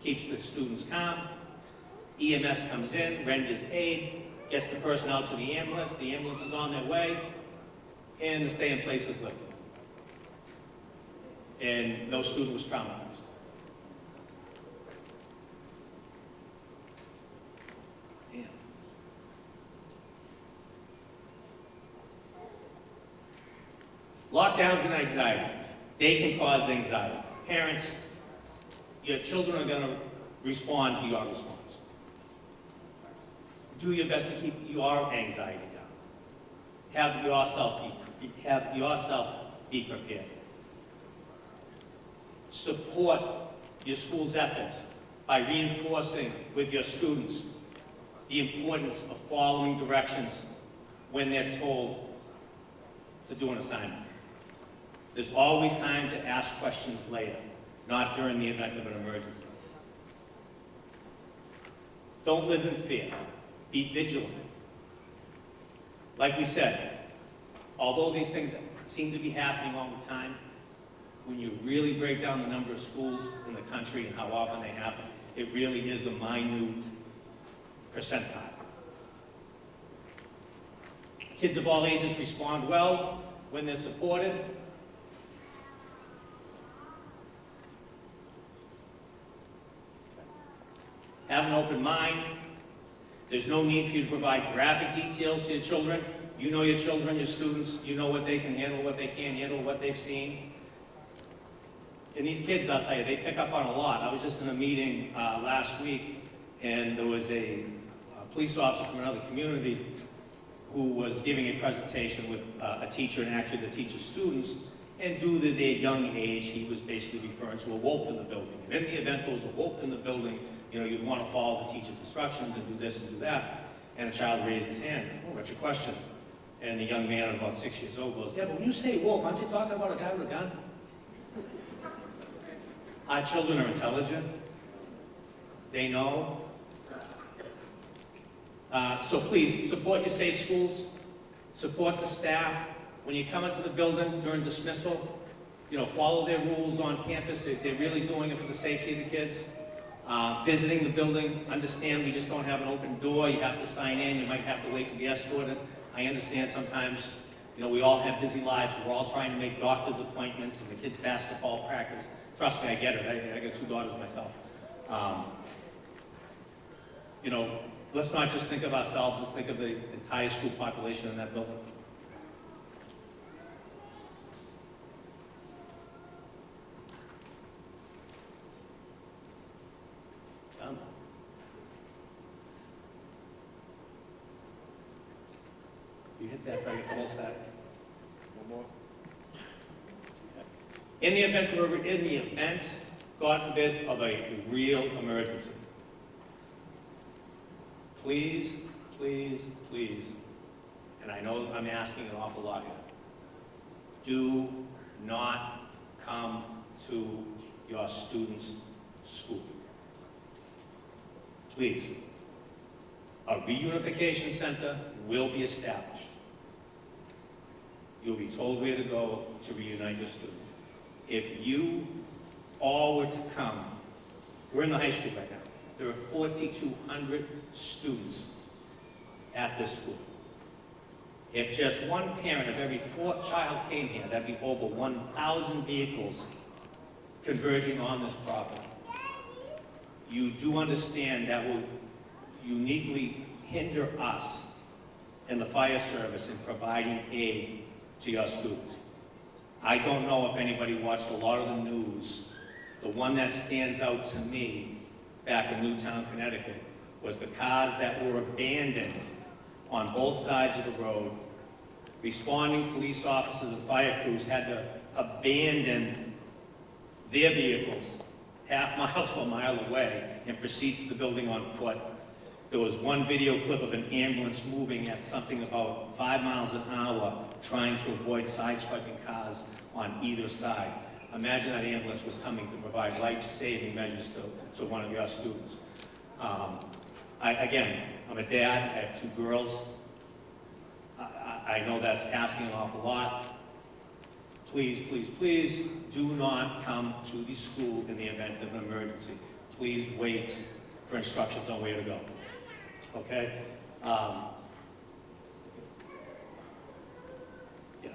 keeps the students calm. EMS comes in, renders aid, gets the person out to the ambulance is on their way, and the stay in place is lifted. And no student was traumatized. Damn. Lockdowns and anxiety. They can cause anxiety. Parents, your children are going to respond to your response. Do your best to keep your anxiety down. Have yourself be prepared. support your school's efforts by reinforcing with your students the importance of following directions when they're told to do an assignment. There's always time to ask questions later, not during the event of an emergency. Don't live in fear. Be vigilant. Like we said, although these things seem to be happening all the time, when you really break down the number of schools in the country and how often they happen, it really is a minute percentile. Kids of all ages respond well when they're supported. Have an open mind. There's no need for you to provide graphic details to your children. You know your children, your students. You know what they can handle, what they can't handle, what they've seen. And these kids, I'll tell you, they pick up on a lot. I was just in a meeting last week, and there was a police officer from another community who was giving a presentation with a teacher and actually the teacher's students. And due to their young age, he was basically referring to a wolf in the building. And in the event there was a wolf in the building, you know, you'd want to follow the teacher's instructions and do this and do that. And a child raised his hand. Oh, what's your question? And the young man, about 6 years old, goes, yeah, but when you say wolf, aren't you talking about a guy with a gun? Our children are intelligent. They know. So please, support your safe schools. Support the staff. When you come into the building during dismissal, you know, follow their rules on campus. They're really doing it for the safety of the kids. Visiting the building, understand we just don't have an open door. You have to sign in. You might have to wait to be escorted. I understand sometimes, you know, we all have busy lives. We're all trying to make doctor's appointments and the kids' basketball practice. Trust me, I get it. I got 2 daughters myself. You know, let's not just think of ourselves. Let's think of the entire school population in that building. You hit that, try to get the whole side. One more. In the event, God forbid, of a real emergency, please, please, please, and I know I'm asking an awful lot here, do not come to your students' school. Please. A reunification center will be established. You'll be told where to go to reunite your students. If you all were to come, we're in the high school right now. There are 4,200 students at this school. If just one parent of every 4th child came here, that'd be over 1,000 vehicles converging on this property. You do understand that will uniquely hinder us in the fire service in providing aid to your students. I don't know if anybody watched a lot of the news. The one that stands out to me back in Newtown, Connecticut, was the cars that were abandoned on both sides of the road. Responding police officers and fire crews had to abandon their vehicles half mile to a mile away and proceed to the building on foot. There was one video clip of an ambulance moving at something about 5 miles an hour, trying to avoid sideswiping cars on either side. Imagine that ambulance was coming to provide life-saving measures to one of your students. Again, I'm a dad, I have 2 girls. I know that's asking an awful lot. Please, please, please do not come to the school in the event of an emergency. Please wait for instructions on where to go. Okay? Yeah.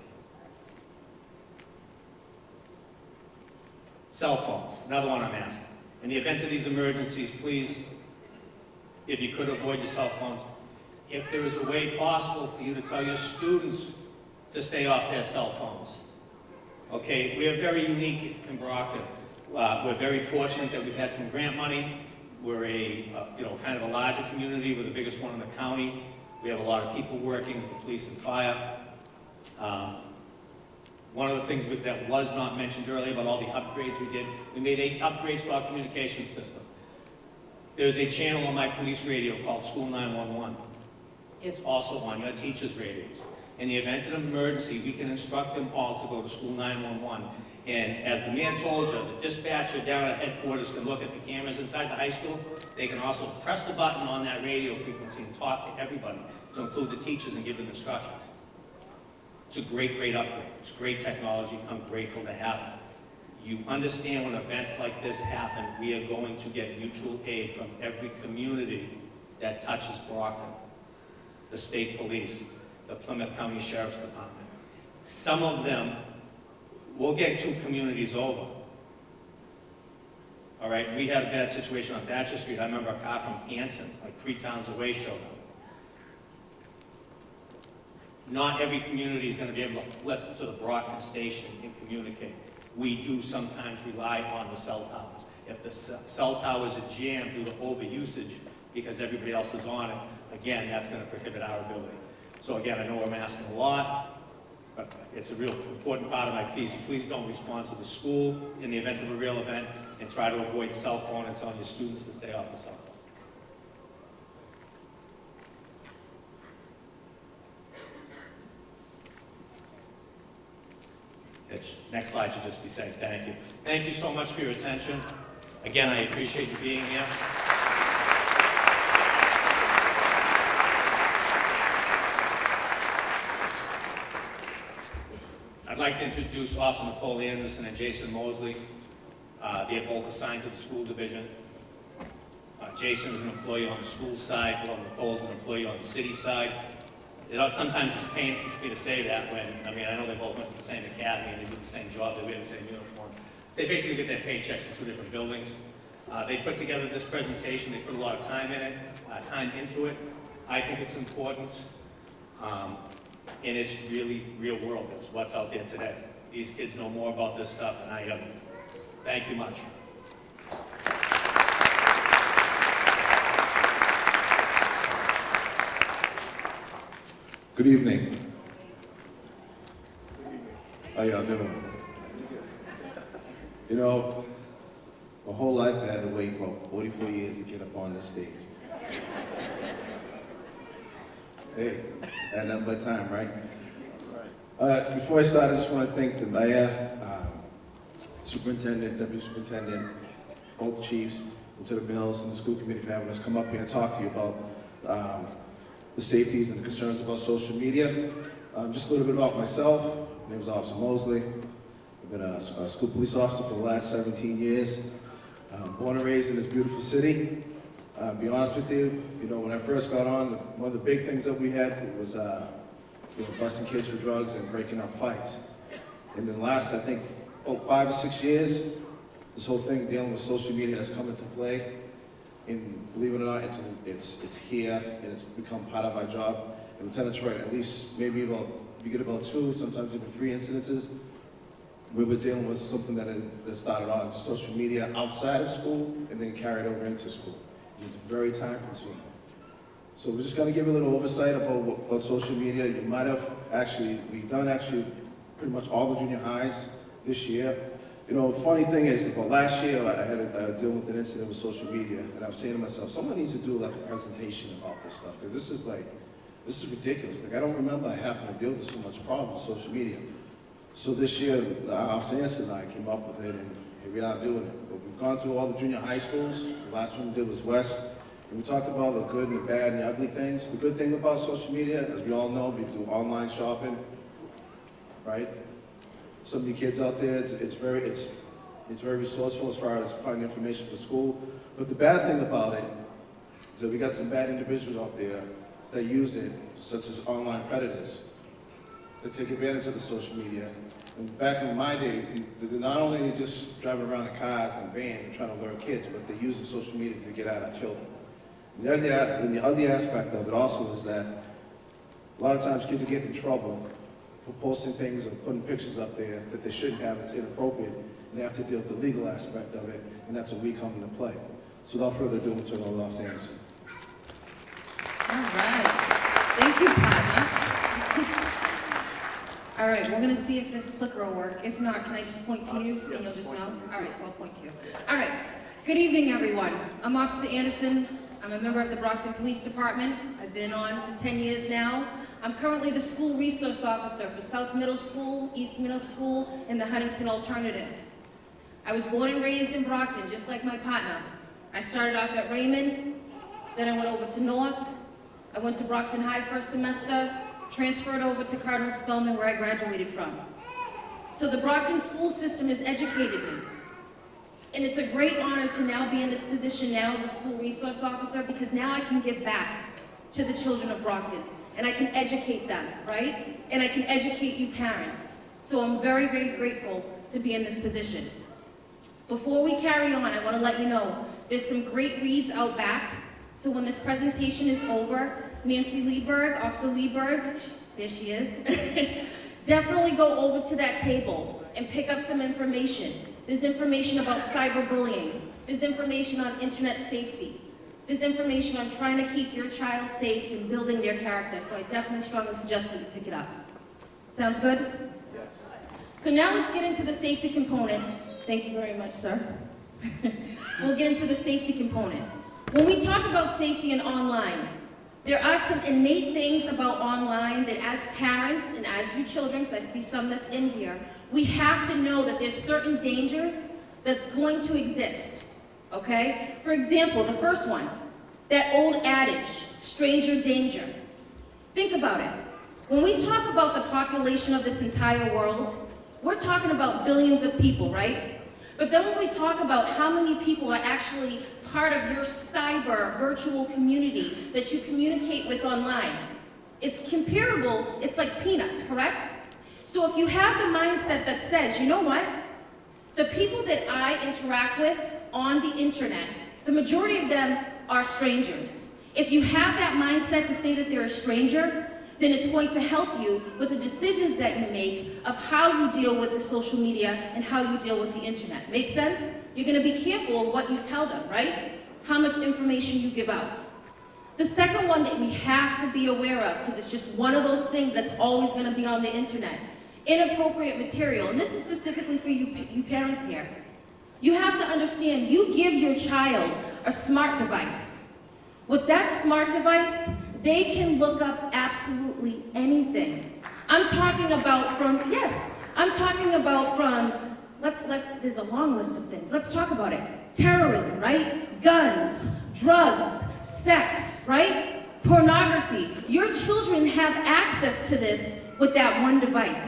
Cell phones, another one I'm asking. In the event of these emergencies, please, if you could avoid your cell phones, if there is a way possible for you to tell your students to stay off their cell phones. Okay, we are very unique in Brockton. We're very fortunate that we've had some grant money. We're kind of a larger community. We're the biggest one in the county. We have a lot of people working with the police and fire. One of the things that was not mentioned earlier about all the upgrades we did, we made 8 upgrades to our communication system. There's a channel on my police radio called School 911. It's also on your teachers' radios. In the event of an emergency, we can instruct them all to go to School 911. And as the man told you, the dispatcher down at headquarters can look at the cameras inside the high school. They can also press the button on that radio frequency and talk to everybody, to include the teachers, and give them instructions. It's a great, great upgrade. It's great technology. I'm grateful to have it. You understand when events like this happen, we are going to get mutual aid from every community that touches Brockton. The state police, the Plymouth County Sheriff's Department. Some of them will get 2 communities over. All right, we had a bad situation on Thatcher Street. I remember a car from Anson, like 3 towns away, showed up. Not every community is going to be able to flip to the Brockton station and communicate. We do sometimes rely on the cell towers. If the cell towers are jammed due to overusage because everybody else is on it, again, that's going to prohibit our ability. So again, I know I'm asking a lot, but it's a real important part of my piece. Please don't respond to the school in the event of a real event, and try to avoid cell phone and telling your students to stay off the cell phone. Next slide should just be saying thank you. Thank you so much for your attention. Again, I appreciate you being here. I'd like to introduce Officer Nicole Anderson and Jason Mosley. They're both assigned to the school division. Jason is an employee on the school side, while Nicole's an employee on the city side. Sometimes it's painful for me to say that when, I know they both went to the same academy and they do the same job, they wear the same uniform. They basically get their paychecks in 2 different buildings. They put together this presentation, they put a lot of time in it, into it. I think it's important, and it's really real world. It's what's out there today. These kids know more about this stuff than I ever. Thank you much. Good evening. How y'all doing? You know, my whole life I had to wait for 44 years to get up on this stage. Hey, had nothing but time, right? Before I start, I just want to thank the mayor, superintendent, deputy superintendent, both chiefs, and to the Mills and the school committee for having us come up here and talk to you about the safeties and the concerns about social media. Just a little bit about myself. My name is Officer Mosley. I've been a school police officer for the last 17 years. Born and raised in this beautiful city. To be honest with you, when I first got on, one of the big things that we had was busting kids for drugs and breaking up fights. And then last, I think, 5 or 6 years, this whole thing dealing with social media has come into play. And believe it or not, it's here, and it's become part of our job. And Lieutenant's right, at least maybe we get about 2, sometimes even 3 incidences where we're dealing with something that started on social media outside of school and then carried over into school. It's very time consuming. So we're just going to give a little oversight about social media. You might have we've done pretty much all the junior highs this year. The funny thing is, about last year, I had to deal with an incident with social media, and I was saying to myself, someone needs to do like a presentation about this stuff, because this is ridiculous. Like, I don't remember having to deal with so much problem with social media. So this year, Officer Anderson and I came up with it, and here we are doing it. But we've gone through all the junior high schools. The last one we did was West, and we talked about the good and the bad and the ugly things. The good thing about social media, as we all know, we do online shopping, right? Some of you kids out there, it's very resourceful as far as finding information for school. But the bad thing about it is that we got some bad individuals out there that use it, such as online predators, that take advantage of the social media. And back in my day, they not only just driving around in cars and vans and trying to lure kids, but they're using social media to get at our children. And the other aspect of it also is that a lot of times kids are getting in trouble for posting things or putting pictures up there that they shouldn't have, that's inappropriate, and they have to deal with the legal aspect of it, and that's where we come into play. So without further ado, we'll turn it over to Officer Anderson. All right. Thank you, partner. All right, we're gonna see if this clicker will work. If not, can I just point to you and you'll just know? All right, so I'll point to you. All right, good evening, everyone. I'm Officer Anderson. I'm a member of the Brockton Police Department. I've been on for 10 years now. I'm currently the school resource officer for South Middle School, East Middle School, and the Huntington Alternative. I was born and raised in Brockton, just like my partner. I started off at Raymond, then I went over to North. I went to Brockton High first semester, transferred over to Cardinal Spellman, where I graduated from. So the Brockton school system has educated me. And it's a great honor to now be in this position now as a school resource officer, because now I can give back to the children of Brockton. And I can educate them, right? And I can educate you parents. So I'm very, very grateful to be in this position. Before we carry on, I want to let you know, there's some great reads out back. So when this presentation is over, Nancy Lieberg, Officer Lieberg, there she is, definitely go over to that table and pick up some information. There's information about cyberbullying. There's information on internet safety. There's information on trying to keep your child safe and building their character. So I definitely strongly suggest that you pick it up. Sounds good? Yes. So now let's get into the safety component. Thank you very much, sir. We'll get into the safety component. When we talk about safety and online, there are some innate things about online that as parents and as you children, because I see some that's in here, we have to know that there's certain dangers that's going to exist, okay? For example, the first one, that old adage, stranger danger. Think about it. When we talk about the population of this entire world, we're talking about billions of people, right? But then when we talk about how many people are actually part of your cyber virtual community that you communicate with online, it's comparable, it's like peanuts, correct? So if you have the mindset that says, you know what? The people that I interact with on the internet, the majority of them are strangers. If you have that mindset to say that they're a stranger, then it's going to help you with the decisions that you make of how you deal with the social media and how you deal with the internet. Make sense? You're going to be careful of what you tell them, right? How much information you give out. The second one that we have to be aware of, because it's just one of those things that's always going to be on the internet, inappropriate material. And this is specifically for you parents here. You have to understand, you give your child a smart device. With that smart device, they can look up absolutely anything. I'm talking about from, there's a long list of things. Let's talk about it. Terrorism, right? Guns, drugs, sex, right? Pornography. Your children have access to this with that one device.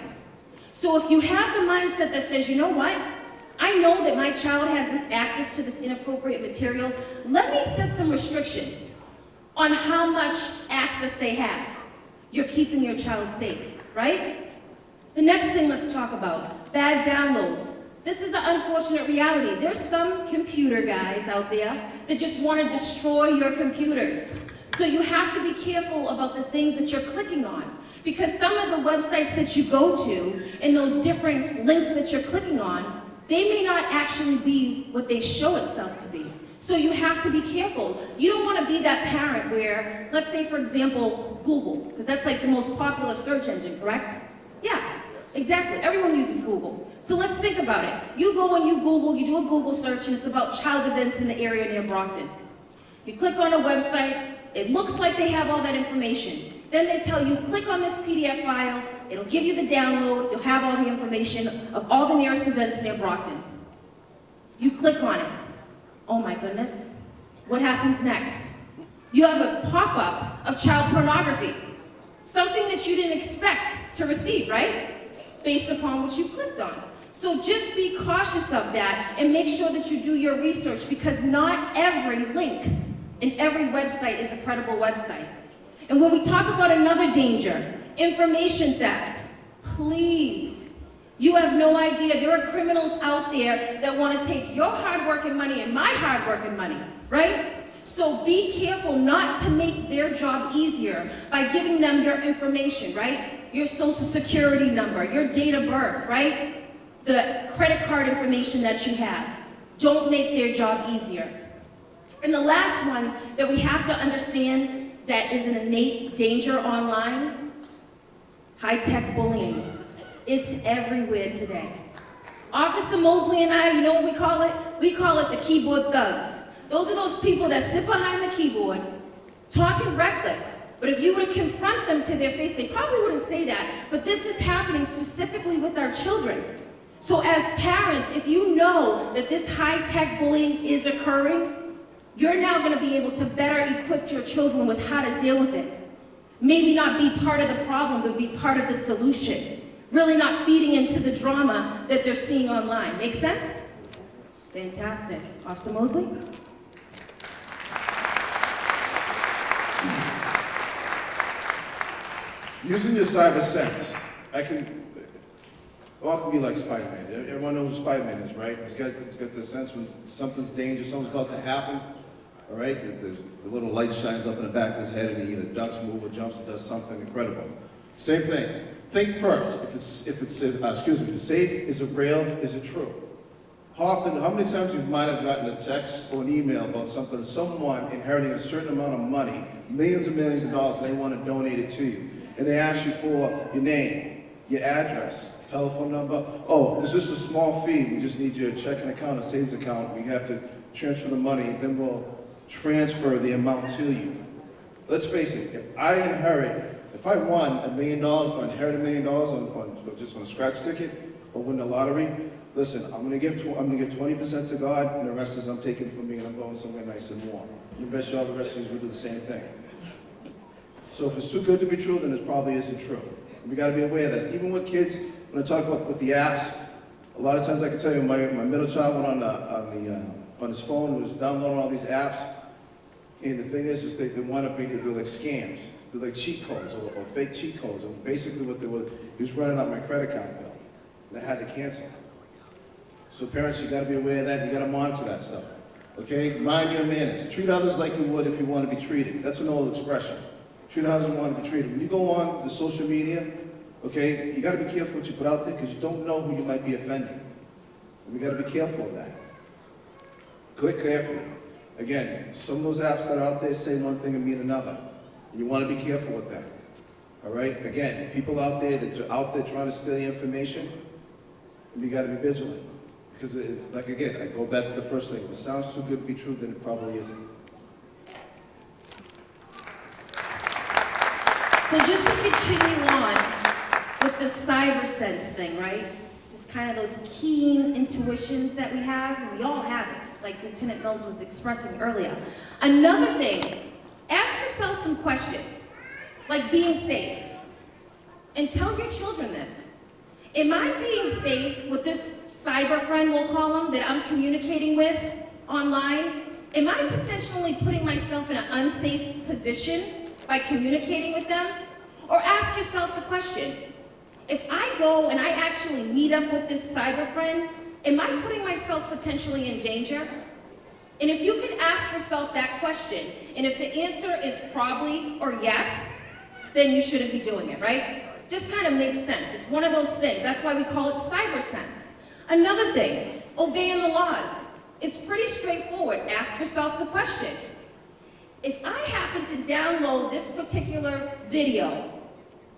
So if you have the mindset that says, you know what? I know that my child has this access to this inappropriate material. Let me set some restrictions on how much access they have. You're keeping your child safe, right? The next thing let's talk about, bad downloads. This is an unfortunate reality. There's some computer guys out there that just want to destroy your computers. So you have to be careful about the things that you're clicking on. Because some of the websites that you go to and those different links that you're clicking on, they may not actually be what they show itself to be. So you have to be careful. You don't want to be that parent where, let's say for example, Google, because that's like the most popular search engine, correct? Yeah, exactly. Everyone uses Google. So let's think about it. You go and you Google, you do a Google search, and it's about child events in the area near Brockton. You click on a website, it looks like they have all that information. Then they tell you, click on this PDF file, it'll give you the download, you'll have all the information of all the nearest events near Brockton. You click on it. Oh my goodness. What happens next? You have a pop-up of child pornography. Something that you didn't expect to receive, right? Based upon what you clicked on. So just be cautious of that and make sure that you do your research, because not every link in every website is a credible website. And when we talk about another danger, information theft, please, you have no idea. There are criminals out there that want to take your hard-working money and my hard-working money, right? So be careful not to make their job easier by giving them your information, right? Your social security number, your date of birth, right? The credit card information that you have. Don't make their job easier. And the last one that we have to understand that is an innate danger online, high-tech bullying. It's everywhere today. Officer Mosley and I, you know what we call it? We call it the keyboard thugs. Those are those people that sit behind the keyboard, talking reckless. But if you were to confront them to their face, they probably wouldn't say that. But this is happening specifically with our children. So as parents, if you know that this high-tech bullying is occurring, you're now going to be able to better equip your children with how to deal with it. Maybe not be part of the problem, but be part of the solution. Really not feeding into the drama that they're seeing online. Make sense? Fantastic. Officer Mosley? Using your cyber sense, all can be like Spider-Man. Everyone knows who Spider-Man is, right? He's got the sense when something's dangerous, something's about to happen, all right? The little light shines up in the back of his head and he either ducks, moves, or jumps, and does something incredible. Same thing. Think first. If it's safe, is it real? Is it true? How many times you might have gotten a text or an email about someone inheriting a certain amount of money, millions and millions of dollars, and they want to donate it to you. And they ask you for your name, your address, telephone number. Oh, there's just a small fee. We just need your checking account, a savings account. We have to transfer the money, then we'll transfer the amount to you. Let's face it, if I won $1 million or inherit $1 million on just on a scratch ticket or win the lottery, listen, I'm gonna give 20% to God, and the rest is I'm taking from me, and I'm going somewhere nice and warm. You bet you all the rest of you will do the same thing. So if it's too good to be true, then it probably isn't true. And we got to be aware of that. Even with kids, when I talk about with the apps, a lot of times I can tell you, my middle child went on his phone, was downloading all these apps, and the thing is they want to be, they're like scams. They're like cheat codes or fake cheat codes. And basically what they were, he was running up my credit card bill, and I had to cancel. So parents, you got to be aware of that. You got to monitor that stuff. Okay, mind your manners. Treat others like you would if you want to be treated. That's an old expression. Treat others as you want to be treated. When you go on the social media, okay, you got to be careful what you put out there because you don't know who you might be offending. And we got to be careful of that. Click carefully. Again, some of those apps that are out there say one thing and mean another. And you want to be careful with that. All right? Again, people out there that are out there trying to steal your information, you got to be vigilant. Because it's like, again, I go back to the first thing. If it sounds too good to be true, then it probably isn't. So just to continue on with the cyber sense thing, right? Just kind of those keen intuitions that we have, and we all have it, like Lieutenant Mills was expressing earlier. Another thing, ask yourself some questions, like being safe. And tell your children this. Am I being safe with this cyber friend, we'll call them, that I'm communicating with online? Am I potentially putting myself in an unsafe position by communicating with them? Or ask yourself the question, if I go and I actually meet up with this cyber friend, am I putting myself potentially in danger? And if you can ask yourself that question, and if the answer is probably or yes, then you shouldn't be doing it, right? Just kind of makes sense. It's one of those things. That's why we call it cyber sense. Another thing, obeying the laws. It's pretty straightforward. Ask yourself the question. If I happen to download this particular video,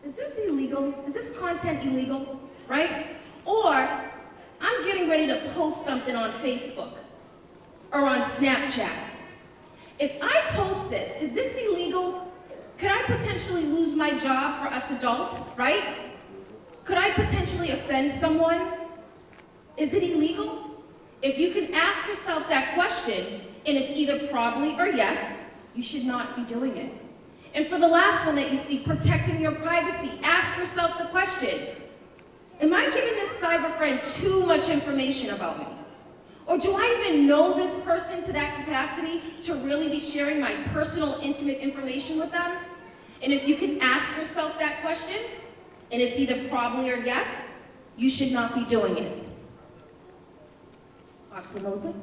is this illegal? Is this content illegal, right? Or I'm getting ready to post something on Facebook or on Snapchat. If I post this, is this illegal? Could I potentially lose my job for us adults, right? Could I potentially offend someone? Is it illegal? If you can ask yourself that question, and it's either probably or yes, you should not be doing it. And for the last one that you see, protecting your privacy, ask yourself the question, am I giving this cyber friend too much information about me? Or do I even know this person to that capacity to really be sharing my personal, intimate information with them? And if you can ask yourself that question, and it's either probably or yes, you should not be doing it. Officer Mosley?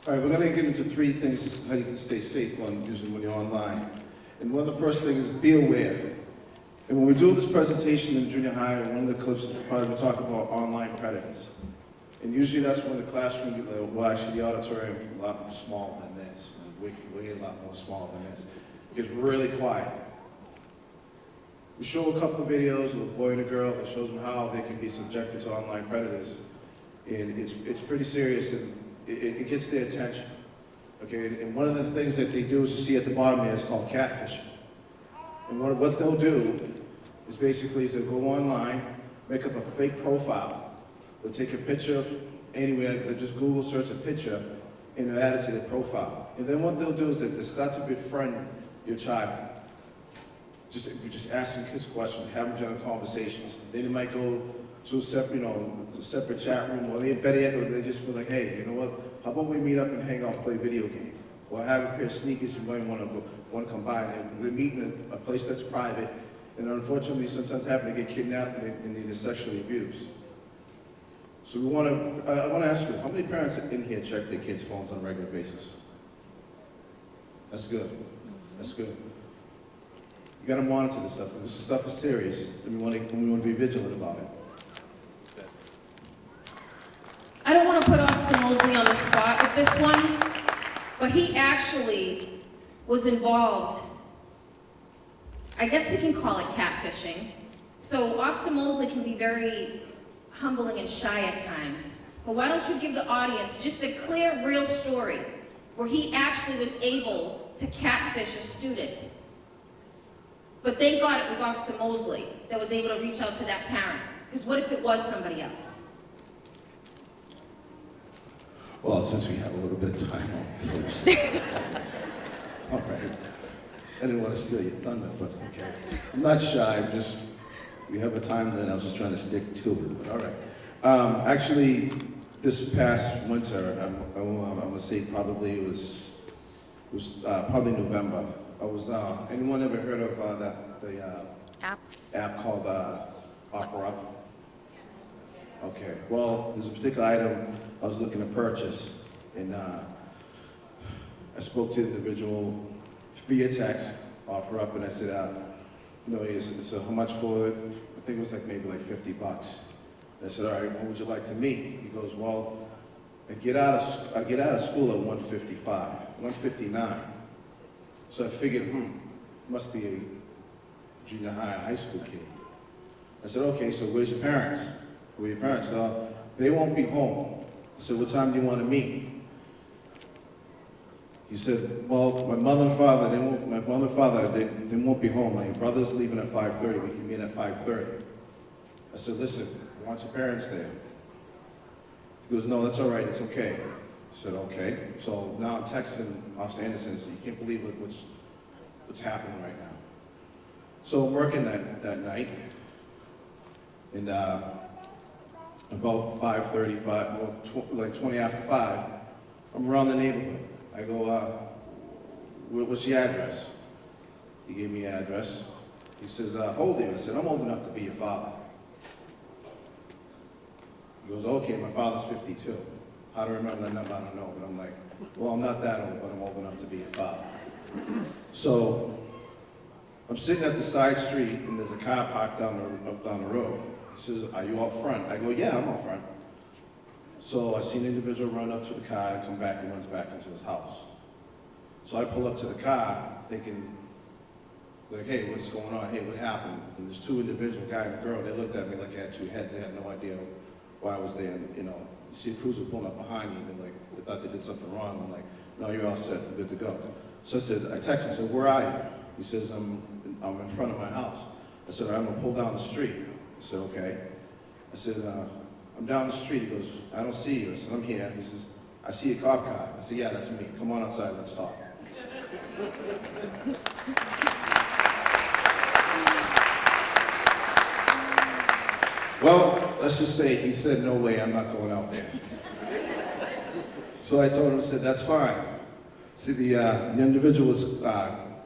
All right, we're going to get into three things how you can stay safe when you're online. And one of the first things is be aware. And when we do this presentation in junior high, one of the clips is probably we talk about online predators. And usually that's when the classroom, well actually the auditorium is a lot more small than this. Way a lot more small than this. It gets really quiet. We show a couple of videos of a boy and a girl that shows them how they can be subjected to online predators. And it's pretty serious, and it gets their attention. Okay, and one of the things that they do is, you see at the bottom there, is called catfishing. And what they'll do is basically they'll go online, make up a fake profile. They'll take a picture anywhere, they'll just Google search a picture, and they'll add it to their profile. And then what they'll do is that they start to befriend your child. Just ask them kids questions, have them general conversations. Then they might go to a separate, a separate chat room, or better yet, they just be like, hey, you know what? How about we meet up and hang out and play video games? Or have a pair of sneakers you might want to come by. And they're meeting at a place that's private, and unfortunately, sometimes happen to get kidnapped and they're sexually abused. So I want to ask you, how many parents in here check their kids' phones on a regular basis? That's good. That's good. You got to monitor this stuff. This stuff is serious, and we want to be vigilant about it. I don't want to put Officer Mosley on the spot with this one, but he actually was involved. I guess we can call it catfishing. So Officer Mosley can be very humbling and shy at times. But why don't you give the audience just a clear, real story where he actually was able to catfish a student? But thank God it was Officer Mosley that was able to reach out to that parent. Because what if it was somebody else? Well, since we have a little bit of time, I'll tell you. All right. I didn't want to steal your thunder, but okay. I'm not shy, we have a time limit, I was just trying to stick to it, but all right. Actually, this past winter, I'm going to say probably it was probably November. Anyone ever heard of the app called Opera? Okay, well, there's a particular item I was looking to purchase, and I spoke to the individual via text, offer up, and I said, so how much for it? I think it was maybe like $50. And I said, all right, when would you like to meet? He goes, well, I get out of school at 1:59. So I figured, must be a junior high school kid. I said, okay, so where's your parents? Where are your parents? They won't be home. I said, what time do you want to meet? He said, well, my mother and father, they won't be home. My brother's leaving at 5:30. We can meet at 5:30. I said, listen, I want your parents there. He goes, no, that's all right, it's okay. I said, okay. So now I'm texting Officer Anderson, so you can't believe what's happening right now. So I'm working that night, and about 5:35, like 20 after 5, I'm around the neighborhood. I go, what's your address? He gave me an address. He says, how old are you? I said, I'm old enough to be your father. He goes, okay, my father's 52. How to remember that number, I don't know, but I'm like, well, I'm not that old, but I'm old enough to be your father. So I'm sitting at the side street, and there's a car parked down the road. He says, are you out front? I go, yeah, I'm out front. So I see an individual run up to the car and come back and runs back into his house. So I pull up to the car thinking, like, hey, what's going on? Hey, what happened? And there's two individuals, a guy and a girl. They looked at me like I had two heads. They had no idea why I was there. And, you see a cruiser pulling up behind me, and they thought they did something wrong. I'm like, no, you're all set. I'm good to go. So I texted him, I said, where are you? He says, I'm in front of my house. I said, I'm going to pull down the street. He said, okay. I said, I'm down the street. He goes, I don't see you. I said, I'm here. He says, I see a cop car. I said, yeah, that's me. Come on outside, let's talk. Well, let's just say he said, no way, I'm not going out there. So I told him, I said, that's fine. See, the individual was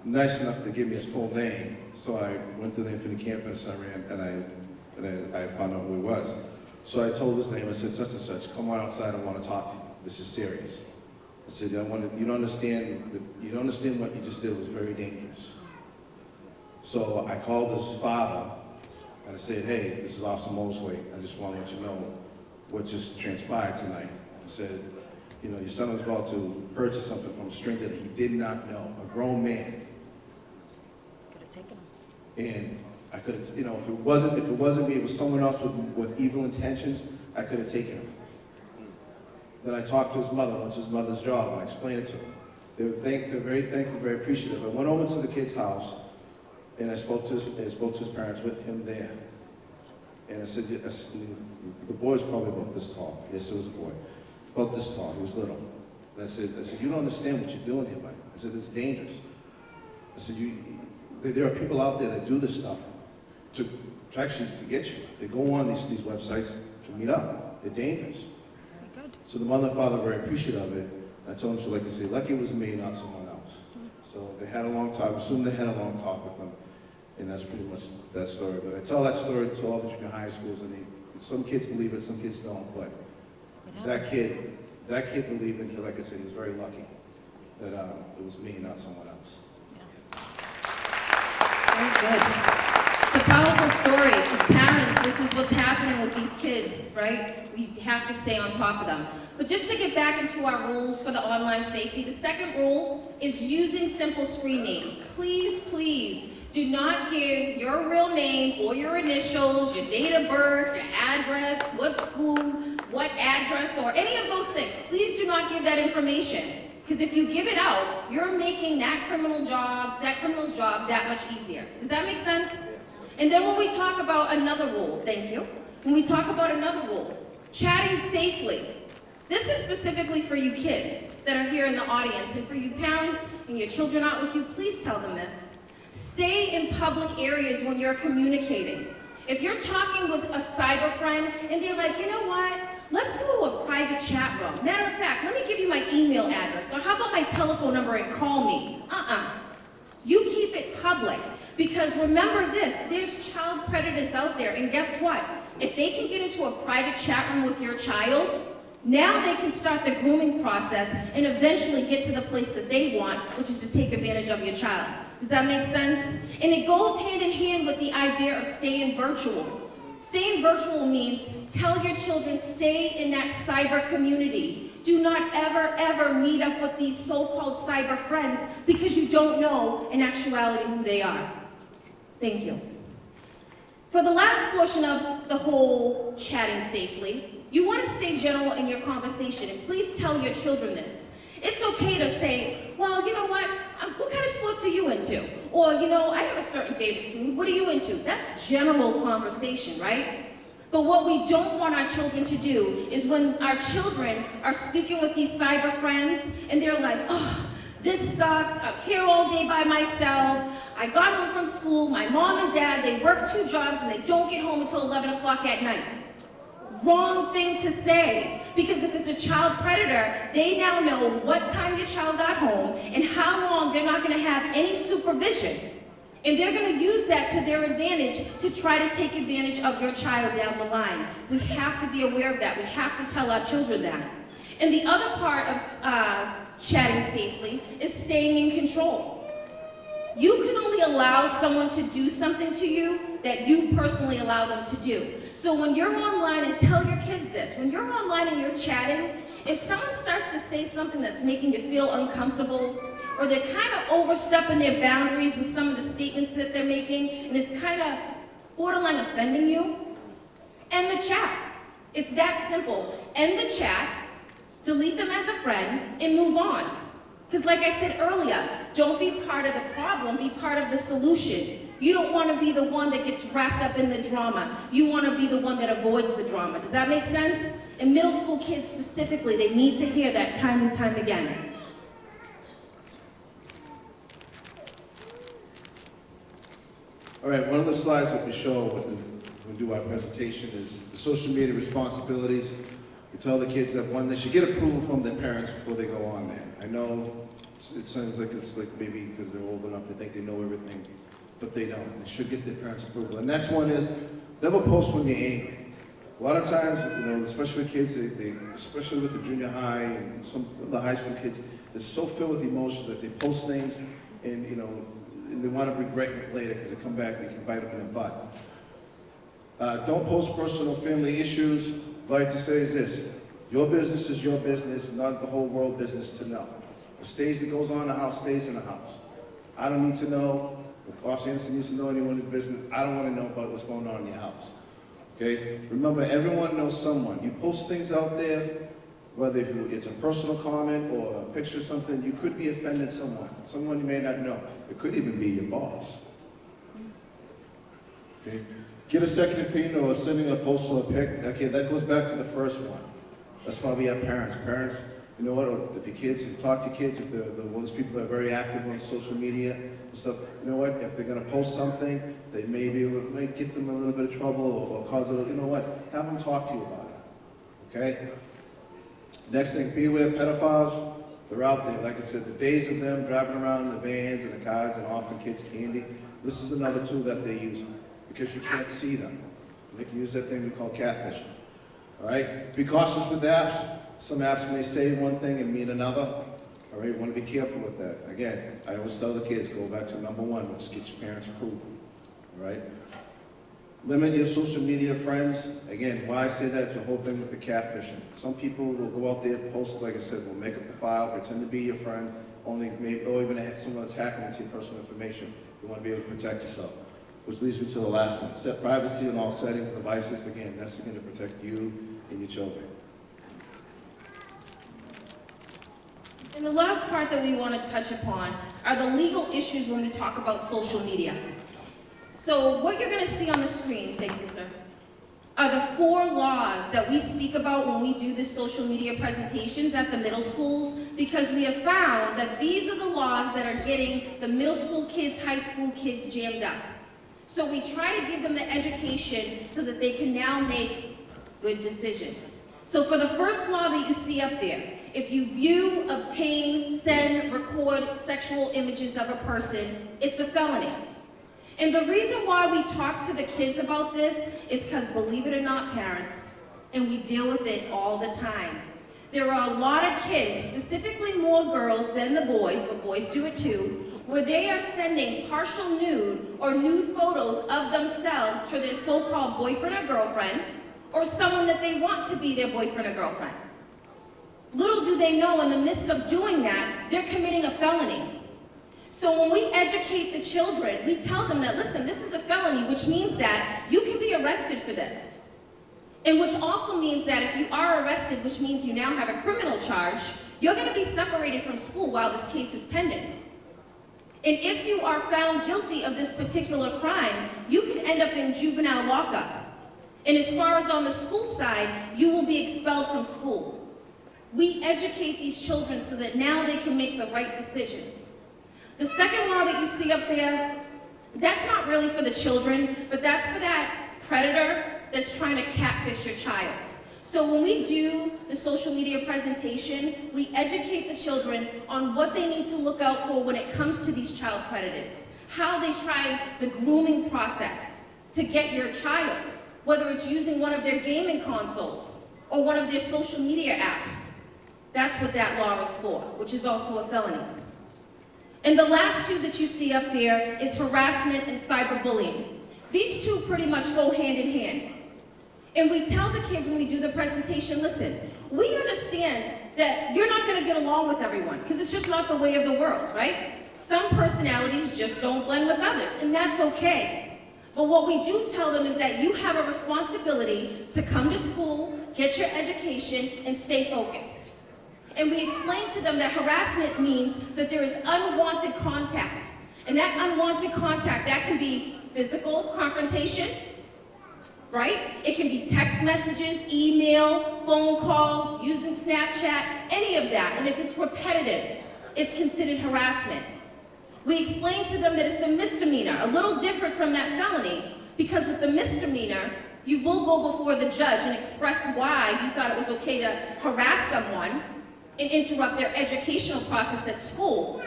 nice enough to give me his full name. So I went to the infantry campus, I ran, and I found out who he was. So I told his name, I said, such and such, come on outside, I want to talk to you. This is serious. I said, you don't understand what you just did was very dangerous. So I called his father, and I said, hey, this is Officer Mosley. I just want to let you know what just transpired tonight. I said, your son was about to purchase something from a stranger that he did not know, a grown man. Could have taken him. And I could have, if it wasn't me, it was someone else with evil intentions, I could have taken him. Then I talked to his mother, what's his mother's job, and I explained it to them. They're very thankful, very appreciative. I went over to the kid's house, and I spoke to his parents with him there. And I said, the boy's probably about this tall. Yes, it was a boy. About this tall, he was little. And I said, you don't understand what you're doing here, Mike. I said, it's dangerous. I said, there are people out there that do this stuff to actually to get you. They go on these websites to meet up. They're dangerous. So the mother and father were very appreciative of it. I told them, so like I say, lucky it was me, not someone else. So they had a long talk. I assume they had a long talk with them. And that's pretty much that story. But I tell that story to all the junior high schools, and some kids believe it, some kids don't. But that kid believed it. Like I said, he was very lucky that it was me, not someone else. Very good. It's a powerful story. As parents, this is what's happening with these kids, right? We have to stay on top of them. But just to get back into our rules for the online safety, the second rule is using simple screen names. Please, please, do not give your real name or your initials, your date of birth, your address, what school, what address, or any of those things. Please do not give that information. Because if you give it out, you're making that criminal's job that much easier. Does that make sense? And then when we talk about another rule, thank you. When we talk about another rule, chatting safely. This is specifically for you kids that are here in the audience, and for you parents and your children out with you, please tell them this. Stay in public areas when you're communicating. If you're talking with a cyber friend and they're like, you know what? Let's go to a private chat room. Matter of fact, let me give you my email address, or how about my telephone number and call me? You keep it public, because remember this, there's child predators out there, and guess what? If they can get into a private chat room with your child, now they can start the grooming process and eventually get to the place that they want, which is to take advantage of your child. Does that make sense? And it goes hand in hand with the idea of staying virtual. Staying virtual means tell your children, stay in that cyber community. Do not ever, ever meet up with these so-called cyber friends, because you don't know in actuality who they are. Thank you. For the last portion of the whole chatting safely, you want to stay general in your conversation, and please tell your children this. It's okay to say, well, you know what kind of sports are you into? Or, I have a certain favorite food, what are you into? That's general conversation, right? But what we don't want our children to do is when our children are speaking with these cyber friends, and they're like, oh, this sucks, I'm here all day by myself, I got home from school, my mom and dad, they work 2 jobs, and they don't get home until 11 o'clock at night. Wrong thing to say, because if it's a child predator, they now know what time your child got home and how long they're not going to have any supervision. And they're going to use that to their advantage to try to take advantage of your child down the line. We have to be aware of that. We have to tell our children that. And the other part of chatting safely is staying in control. You can only allow someone to do something to you that you personally allow them to do. So when you're online, and tell your kids this, when you're online and you're chatting, if someone starts to say something that's making you feel uncomfortable, or they're kind of overstepping their boundaries with some of the statements that they're making, and it's kind of borderline offending you, end the chat. It's that simple. End the chat, delete them as a friend, and move on. Because like I said earlier, don't be part of the problem, be part of the solution. You don't want to be the one that gets wrapped up in the drama. You want to be the one that avoids the drama. Does that make sense? And middle school kids specifically, they need to hear that time and time again. All right, one of the slides that we show when we do our presentation is the social media responsibilities. We tell the kids that, one, they should get approval from their parents before they go on there. I know it sounds like it's like maybe because they're old enough to think they know everything, but they don't. They should get their parents' approval. And next one is, never post when you're angry. A lot of times, especially with kids, especially with the junior high and some of the high school kids, they're so filled with emotions that they post things and, and they want to regret it later because they come back, they can bite them in the butt. Don't post personal family issues. What I like to say is this: your business is your business, not the whole world business to know. What goes on in the house stays in the house. I don't need to know. If Officer Anderson needs to know anyone in the business, I don't want to know about what's going on in your house. Okay? Remember, everyone knows someone. You post things out there, whether it's a personal comment or a picture of something, you could be offending someone you may not know. It could even be your boss. Okay? Get a second opinion or sending a post or a pic. Okay, that goes back to the first one. That's why we have parents. Parents, you know what, if your kids, talk to your kids, if they're those people that are very active on social media and stuff, you know what, if they're going to post something, they may get them a little bit of trouble or cause a little, you know what, have them talk to you about it. Okay? Next thing, beware pedophiles. They're out there. Like I said, the days of them driving around in the vans and the cars and offering kids candy, this is another tool that they use because you can't see them. They can use that thing we call catfishing. All right? Be cautious with apps. Some apps may say one thing and mean another. All right? You want to be careful with that. Again, I always tell the kids, go back to number one, which is get your parents' approval. All right? Limit your social media friends. Again, why I say that is the whole thing with the catfishing. Some people will go out there, post, like I said, will make up a file, pretend to be your friend, only maybe, or even someone that's hacking into your personal information. You want to be able to protect yourself. Which leads me to the last one. Set privacy in all settings and devices. Again, that's going to protect you and your children. And the last part that we want to touch upon are the legal issues when we talk about social media. So what you're going to see on the screen, thank you, sir, are the 4 laws that we speak about when we do the social media presentations at the middle schools, because we have found that these are the laws that are getting the middle school kids, high school kids jammed up. So we try to give them the education so that they can now make good decisions. So for the first law that you see up there, if you view, obtain, send, record sexual images of a person, it's a felony. And the reason why we talk to the kids about this is because, believe it or not, parents, and we deal with it all the time, there are a lot of kids, specifically more girls than the boys, but boys do it too, where they are sending partial nude or nude photos of themselves to their so-called boyfriend or girlfriend, or someone that they want to be their boyfriend or girlfriend. Little do they know, in the midst of doing that, they're committing a felony. So when we educate the children, we tell them that, listen, this is a felony, which means that you can be arrested for this. And which also means that if you are arrested, which means you now have a criminal charge, you're going to be separated from school while this case is pending. And if you are found guilty of this particular crime, you can end up in juvenile lockup. And as far as on the school side, you will be expelled from school. We educate these children so that now they can make the right decisions. The second law that you see up there, that's not really for the children, but that's for that predator that's trying to catfish your child. So when we do the social media presentation, we educate the children on what they need to look out for when it comes to these child predators, how they try the grooming process to get your child, whether it's using one of their gaming consoles or one of their social media apps. That's what that law is for, which is also a felony. And the last 2 that you see up there is harassment and cyberbullying. These 2 pretty much go hand in hand. And we tell the kids when we do the presentation, listen, we understand that you're not going to get along with everyone, because it's just not the way of the world, right? Some personalities just don't blend with others, and that's okay. But what we do tell them is that you have a responsibility to come to school, get your education, and stay focused. And we explain to them that harassment means that there is unwanted contact. And that unwanted contact, that can be physical confrontation, right? It can be text messages, email, phone calls, using Snapchat, any of that. And if it's repetitive, it's considered harassment. We explain to them that it's a misdemeanor, a little different from that felony, because with the misdemeanor, you will go before the judge and express why you thought it was okay to harass someone and interrupt their educational process at school.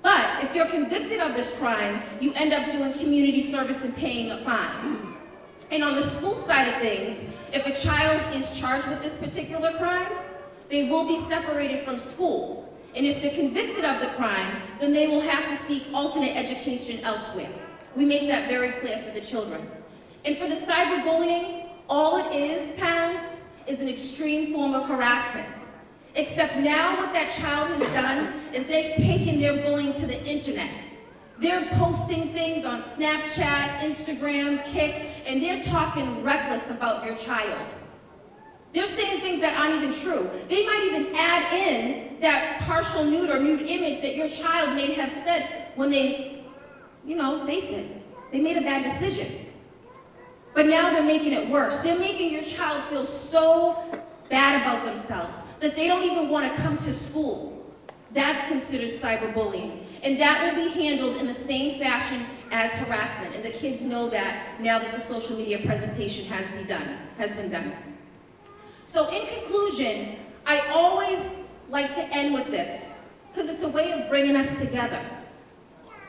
But if you're convicted of this crime, you end up doing community service and paying a fine. And on the school side of things, if a child is charged with this particular crime, they will be separated from school. And if they're convicted of the crime, then they will have to seek alternate education elsewhere. We make that very clear for the children. And for the cyberbullying, all it is, parents, is an extreme form of harassment. Except now what that child has done is they've taken their bullying to the internet. They're posting things on Snapchat, Instagram, Kik, and they're talking reckless about your child. They're saying things that aren't even true. They might even add in that partial nude or nude image that your child may have said when they, face it. They made a bad decision. But now they're making it worse. They're making your child feel so bad about themselves that they don't even want to come to school. That's considered cyberbullying. And that will be handled in the same fashion as harassment. And the kids know that now that the social media presentation has been done. So in conclusion, I always like to end with this, because it's a way of bringing us together.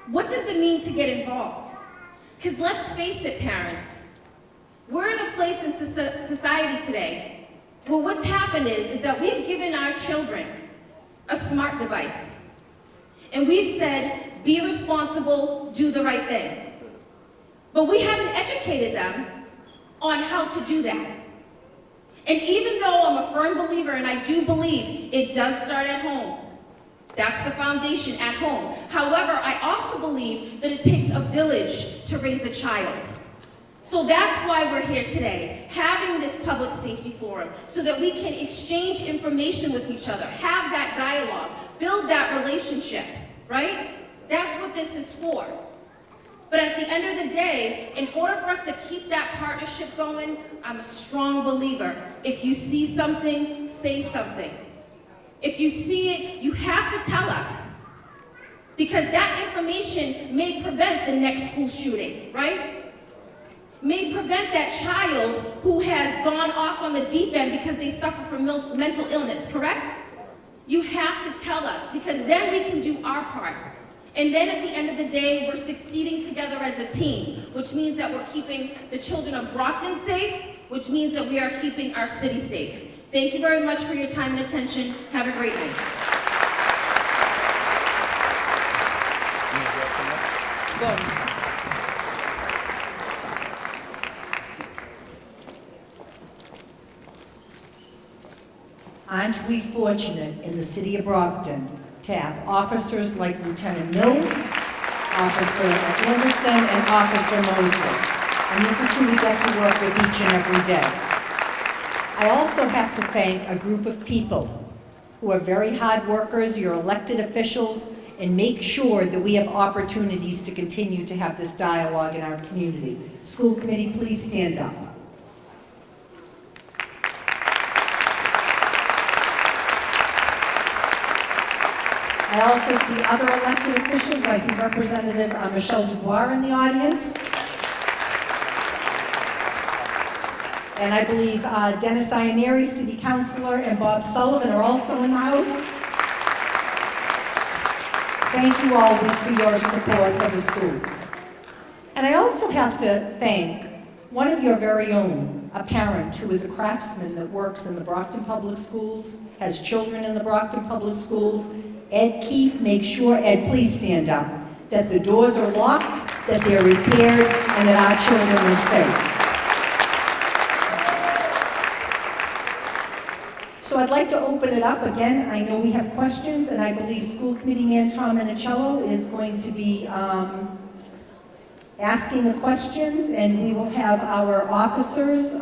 What does it mean to get involved? Because let's face it, parents, we're in a place in society today where what's happened is that we've given our children a smart device. And we've said, be responsible, do the right thing. But we haven't educated them on how to do that. And even though I'm a firm believer, and I do believe it does start at home, that's the foundation, at home. However, I also believe that it takes a village to raise a child. So that's why we're here today, having this public safety forum, so that we can exchange information with each other, have that dialogue, build that relationship, right? That's what this is for. But at the end of the day, in order for us to keep that partnership going, I'm a strong believer. If you see something, say something. If you see it, you have to tell us. Because that information may prevent the next school shooting, right? May prevent that child who has gone off on the deep end because they suffer from mental illness, correct? You have to tell us, because then we can do our part. And then at the end of the day, we're succeeding together as a team, which means that we're keeping the children of Brockton safe, which means that we are keeping our city safe. Thank you very much for your time and attention. Have a great night. Aren't we fortunate in the city of Brockton to have officers like Lieutenant Mills, Officer Anderson, and Officer Mosley? And this is who we get to work with each and every day. I also have to thank a group of people who are very hard workers, your elected officials, and make sure that we have opportunities to continue to have this dialogue in our community. School committee, please stand up. I also see other elected officials. I see Representative Michelle Dubois in the audience. And I believe Dennis Ianieri, City Councilor, and Bob Sullivan are also in the House. Thank you always for your support for the schools. And I also have to thank one of your very own, a parent who is a craftsman that works in the Brockton Public Schools, has children in the Brockton Public Schools. Ed Keefe makes sure, Ed, please stand up, that the doors are locked, that they're repaired, and that our children are safe. So I'd like to open it up. Again, I know we have questions, and I believe School Committee Man Tom Minicello is going to be asking the questions, and we will have our officers.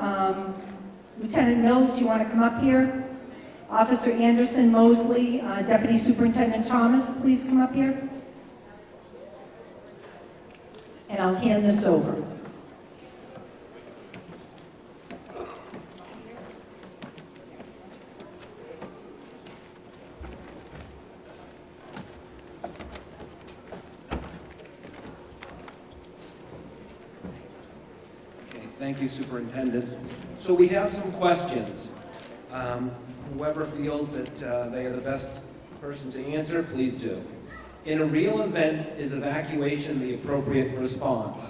Lieutenant Mills, do you want to come up here? Officer Anderson, Mosley, Deputy Superintendent Thomas, please come up here. And I'll hand this over. Okay, thank you, Superintendent. So we have some questions. Whoever feels that they are the best person to answer, please do. In a real event, is evacuation the appropriate response?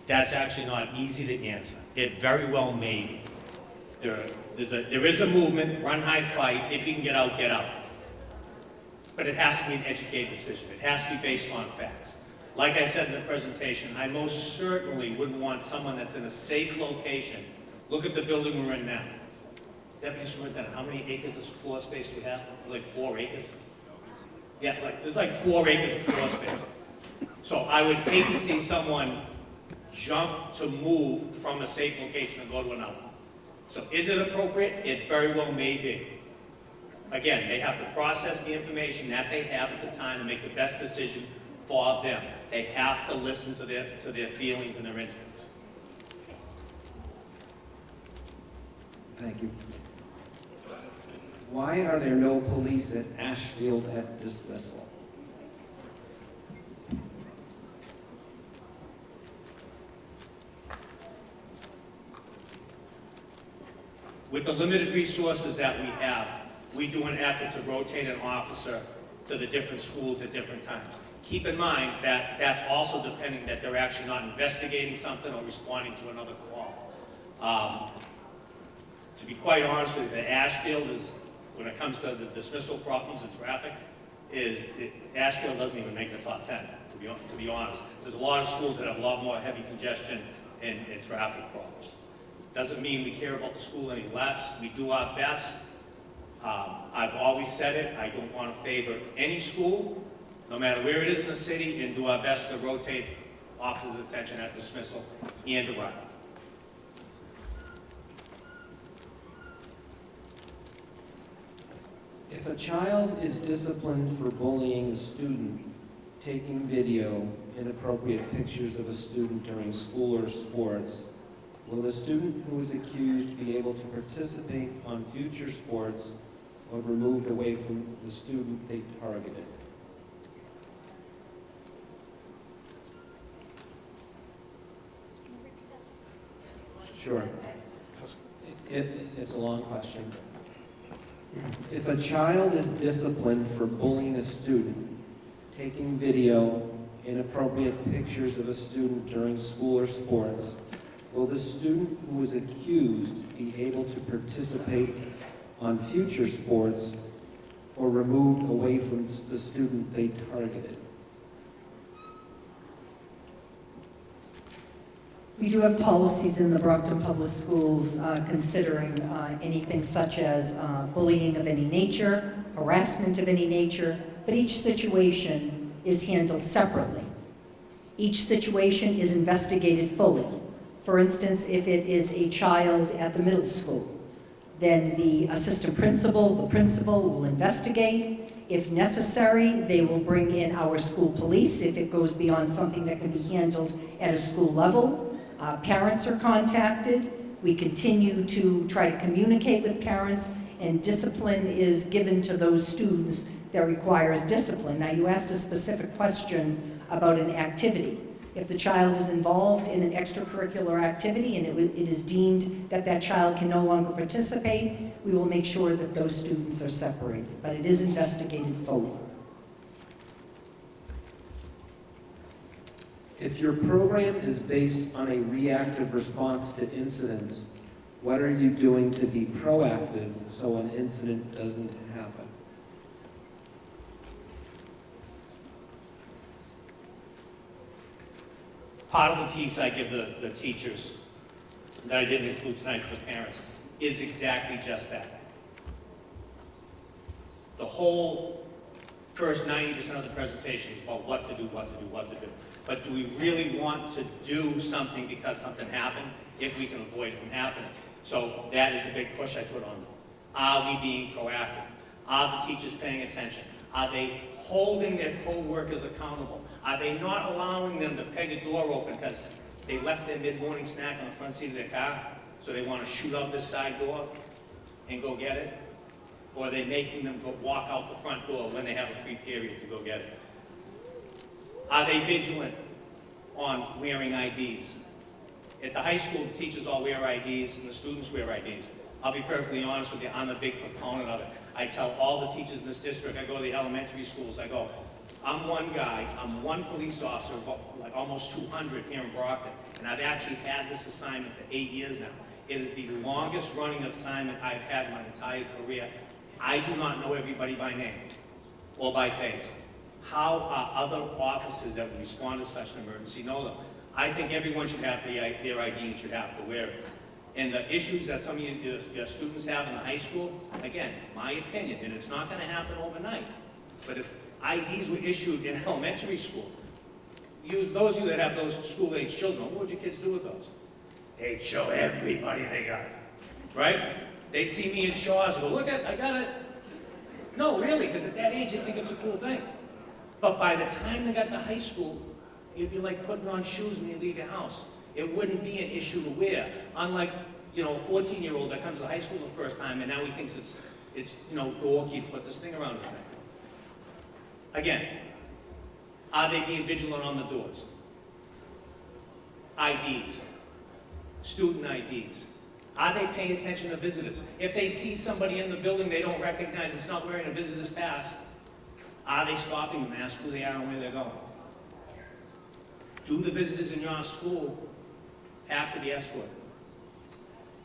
That's actually not easy to answer. It very well may be. There is a movement, run, hide, fight. If you can get out, get out. But it has to be an educated decision. It has to be based on facts. Like I said in the presentation, I most certainly wouldn't want someone that's in a safe location. Look at the building we're in now. Deputy Superintendent, how many acres of floor space do we have? Like 4 acres? Yeah, there's like 4 acres of floor space. So I would hate to see someone jump to move from a safe location and go to another. So is it appropriate? It very well may be. Again, they have to process the information that they have at the time and make the best decision for them. They have to listen to their feelings and their instincts. Thank you. Why are there no police at Ashfield at dismissal? With the limited resources that we have, we do an effort to rotate an officer to the different schools at different times. Keep in mind that that's also depending that they're actually not investigating something or responding to another call. To be quite honest with you, the Ashfield is, when it comes to the dismissal problems in traffic, Ashfield doesn't even make the top 10, to be honest. There's a lot of schools that have a lot more heavy congestion and traffic problems. Doesn't mean we care about the school any less. We do our best. I've always said it, I don't want to favor any school, no matter where it is in the city, and do our best to rotate officers' attention at dismissal and arrival. If a child is disciplined for bullying a student, taking video, inappropriate pictures of a student during school or sports, will the student who is accused be able to participate on future sports or removed away from the student they targeted? Sure. It's a long question. If a child is disciplined for bullying a student, taking video, inappropriate pictures of a student during school or sports, will the student who is accused be able to participate on future sports or removed away from the student they targeted? We do have policies in the Brockton Public Schools considering anything such as bullying of any nature, harassment of any nature, but each situation is handled separately. Each situation is investigated fully. For instance, if it is a child at the middle school, then the assistant principal, the principal will investigate. If necessary, they will bring in our school police if it goes beyond something that can be handled at a school level. Parents are contacted. We continue to try to communicate with parents, and discipline is given to those students that requires discipline. Now, you asked a specific question about an activity. If the child is involved in an extracurricular activity and it is deemed that that child can no longer participate, we will make sure that those students are separated, but it is investigated fully. If your program is based on a reactive response to incidents, what are you doing to be proactive so an incident doesn't happen? Part of the piece I give the teachers, that I didn't include tonight for the parents, is exactly just that. The whole first 90% of the presentation is about what to do, what to do, what to do. But do we really want to do something because something happened, if we can avoid it from happening? So that is a big push I put on them. Are we being proactive? Are the teachers paying attention? Are they holding their co-workers accountable? Are they not allowing them to peg a door open because they left their mid-morning snack on the front seat of their car, so they want to shoot out this side door and go get it? Or are they making them go walk out the front door when they have a free period to go get it? Are they vigilant on wearing IDs? At the high school, the teachers all wear IDs and the students wear IDs. I'll be perfectly honest with you, I'm a big proponent of it. I tell all the teachers in this district, I go to the elementary schools, I go, I'm one guy, I'm one police officer, like almost 200 here in Brockton, and I've actually had this assignment for 8 years now. It is the longest running assignment I've had in my entire career. I do not know everybody by name or by face. How are other officers that would respond to such an emergency know them? I think everyone should have their ID and should have to wear it. And the issues that some of your students have in the high school, again, my opinion, and it's not gonna happen overnight, but if IDs were issued in elementary school, those of you that have those school-age children, what would your kids do with those? They'd show everybody they got it, right? They'd see me in Shaw's and go, look at, I got it. No, really, because at that age, they think it's a cool thing. But by the time they got to high school, it'd be like putting on shoes when you leave your house. It wouldn't be an issue to wear. Unlike, you know, a 14-year-old that comes to high school the first time and now he thinks it's you know, dorky to put this thing around his neck. Again, are they being vigilant on the doors? IDs, student IDs. Are they paying attention to visitors? If they see somebody in the building they don't recognize that's not wearing a visitor's pass, are they stopping them, ask who they are and where they're going? Do the visitors in your school have to be escorted?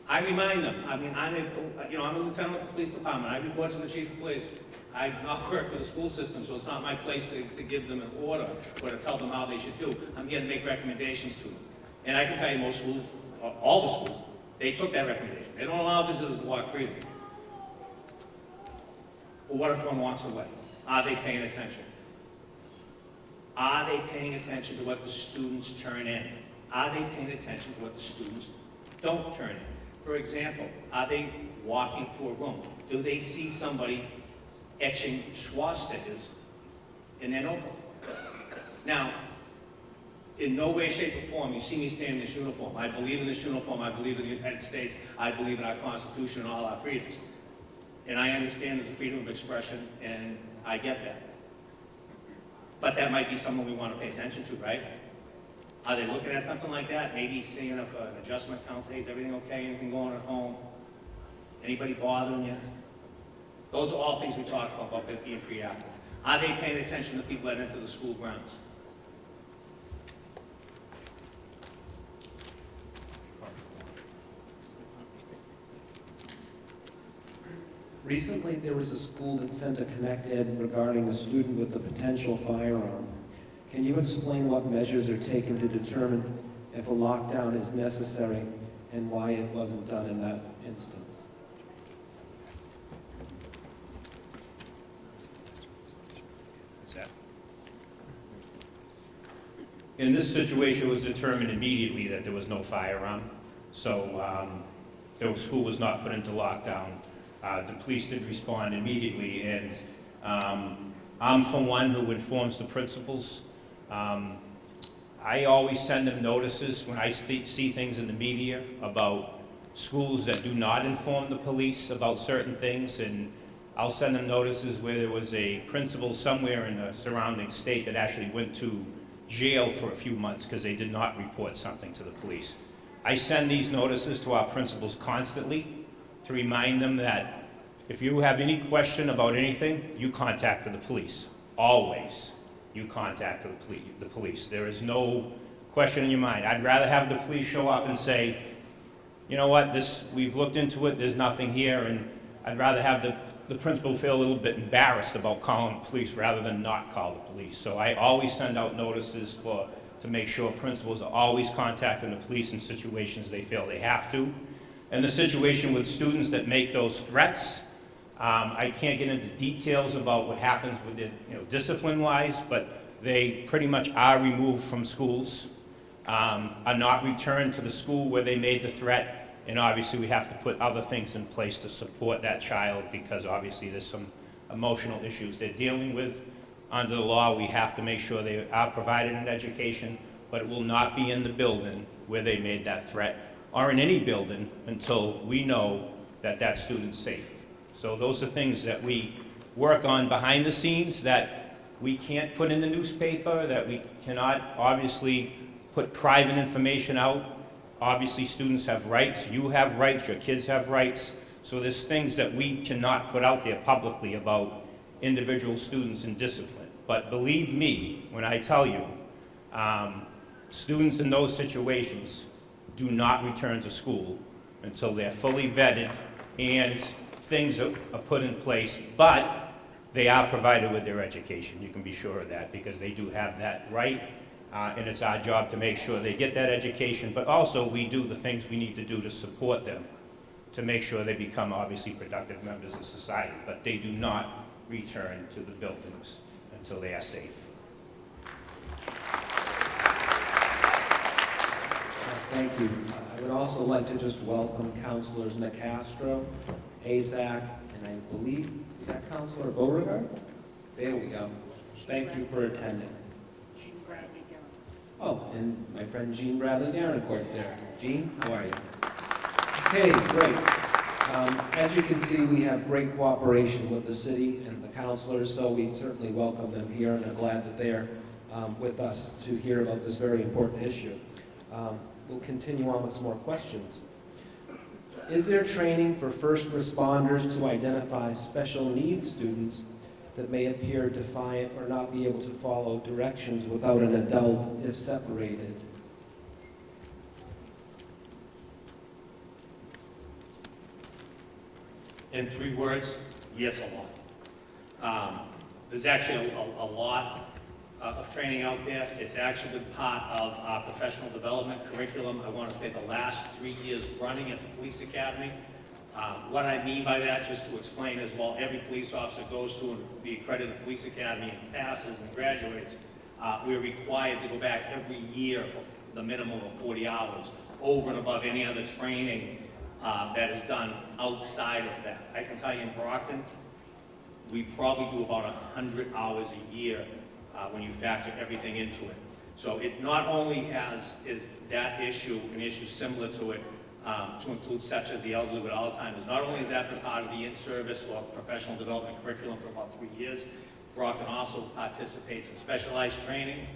I remind them, I mean, I'm a lieutenant of the police department. I report to the chief of police. I do not work for the school system, so it's not my place to give them an order or to tell them how they should do. I'm here to make recommendations to them. And I can tell you most schools, all the schools, they took that recommendation. They don't allow visitors to walk freely. But what if one walks away? Are they paying attention? Are they paying attention to what the students turn in? Are they paying attention to what the students don't turn in? For example, are they walking through a room? Do they see somebody etching swastikas in their notebook? Now, in no way, shape, or form, you see me stand in this uniform. I believe in this uniform. I believe in the United States. I believe in our Constitution and all our freedoms. And I understand there's a freedom of expression, and I get that. But that might be someone we want to pay attention to, right? Are they looking at something like that? Maybe seeing if an adjustment counts, hey, is everything okay? Anything going on at home? Anybody bothering you? Those are all things we talk about being pre-active. Are they paying attention to people that enter the school grounds? Recently, there was a school that sent a Connect Ed regarding a student with a potential firearm. Can you explain what measures are taken to determine if a lockdown is necessary and why it wasn't done in that instance? What's that? In this situation, it was determined immediately that there was no firearm, so the school was not put into lockdown. The police did respond immediately, and I'm from one who informs the principals. I always send them notices when I see things in the media about schools that do not inform the police about certain things, and I'll send them notices where there was a principal somewhere in the surrounding state that actually went to jail for a few months because they did not report something to the police. I send these notices to our principals constantly to remind them that if you have any question about anything, you contact the police. Always, you contact the police. There is no question in your mind. I'd rather have the police show up and say, you know what, we've looked into it, there's nothing here, and I'd rather have the principal feel a little bit embarrassed about calling the police rather than not call the police. So I always send out notices to make sure principals are always contacting the police in situations they feel they have to. And the situation with students that make those threats, I can't get into details about what happens with it, discipline-wise, but they pretty much are removed from schools, are not returned to the school where they made the threat, and obviously we have to put other things in place to support that child because obviously there's some emotional issues they're dealing with. Under the law, we have to make sure they are provided an education, but it will not be in the building where they made that threat or in any building until we know that that student's safe. So those are things that we work on behind the scenes that we can't put in the newspaper, that we cannot obviously put private information out. Obviously students have rights, you have rights, your kids have rights. So there's things that we cannot put out there publicly about individual students and discipline. But believe me when I tell you, students in those situations do not return to school until they're fully vetted and things are put in place, but they are provided with their education. You can be sure of that because they do have that right. and it's our job to make sure they get that education, but also we do the things we need to do to support them, to make sure they become obviously productive members of society, but they do not return to the buildings until they are safe. Thank you. I would also like to just welcome Councilors Nicastro, Azak, and I believe, is that Councilor Beauregard? There we go. Thank you for attending. Oh, and my friend Jean Bradley Darren, of course, there. Jean, how are you? Okay, great. As you can see, we have great cooperation with the city and the councilors, so we certainly welcome them here and are glad that they're with us to hear about this very important issue. We'll continue on with some more questions. Is there training for first responders to identify special needs students that may appear defiant or not be able to follow directions without an adult if separated? In 3 words, yes, a lot. There's actually a lot of training out there. It's actually been part of our professional development curriculum, I want to say the last 3 years running at the police academy. What I mean by that, just to explain as well, every police officer goes through the accredited police academy and passes and graduates. We're required to go back every year for the minimum of 40 hours, over and above any other training that is done outside of that. I can tell you in Brockton, we probably do about 100 hours a year when you factor everything into it. So it not only is that issue an issue similar to it, to include such as the elderly with Alzheimer's, not only is that part of the in-service or professional development curriculum for about 3 years, Brockton also participates in specialized training,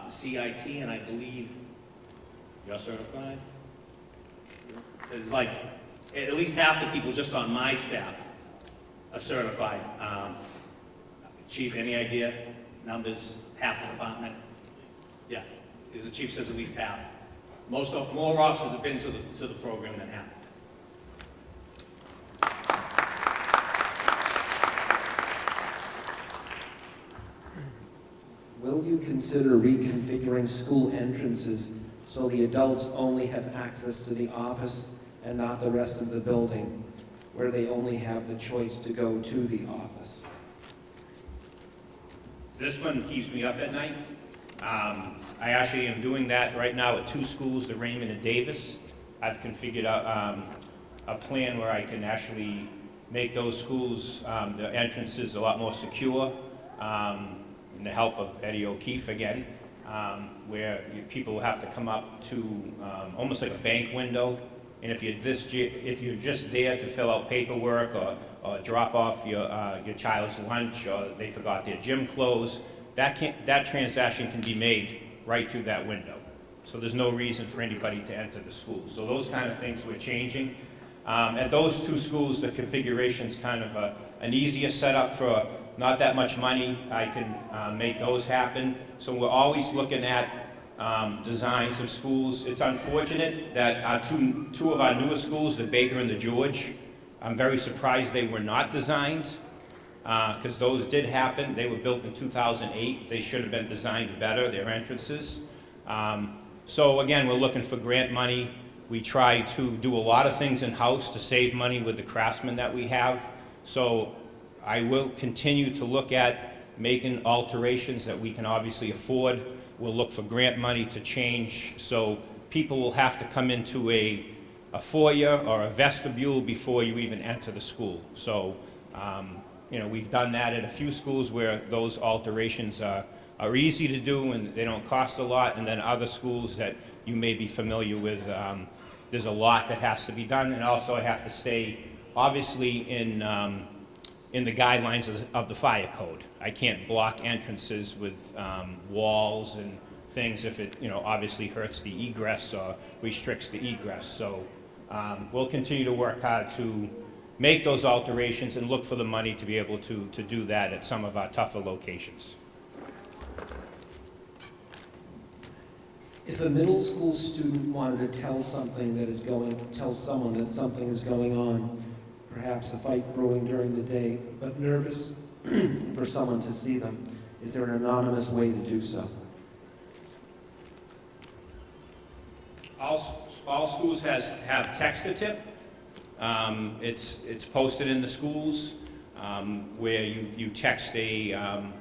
CIT, and I believe you're certified? It's like at least half the people just on my staff are certified. Chief, any idea? Numbers, half the department? Yeah, the chief says at least half. More officers have been to the program than half. Will you consider reconfiguring school entrances so the adults only have access to the office and not the rest of the building, where they only have the choice to go to the office? This one keeps me up at night. I actually am doing that right now at 2 schools, the Raymond and Davis. I've configured a plan where I can actually make those schools, the entrances a lot more secure, in the help of Eddie O'Keefe again, where people will have to come up to almost like a bank window. And if you're just there to fill out paperwork or drop off your child's lunch, or they forgot their gym clothes, that transaction can be made right through that window. So there's no reason for anybody to enter the school. So those kind of things we're changing. At those 2 schools, the configuration's kind of an easier setup for not that much money. I can make those happen. So we're always looking at designs of schools. It's unfortunate that our two of our newest schools, the Baker and the George, I'm very surprised they were not designed, because those did happen. They were built in 2008. They should have been designed better, their entrances. So again, we're looking for grant money. We try to do a lot of things in-house to save money with the craftsmen that we have. So I will continue to look at making alterations that we can obviously afford. We'll look for grant money to change, so people will have to come into a foyer or a vestibule before you even enter the school. So, we've done that at a few schools where those alterations are easy to do and they don't cost a lot, and then other schools that you may be familiar with, there's a lot that has to be done, and also I have to stay, obviously, in the guidelines of the fire code. I can't block entrances with walls and things if it, obviously hurts the egress or restricts the egress. So we'll continue to work hard to make those alterations and look for the money to be able to do that at some of our tougher locations. If a middle school student wanted to tell someone that something is going on, perhaps a fight brewing during the day, but nervous for someone to see them, is there an anonymous way to do so? All schools have text-a-tip. It's posted in the schools where you text a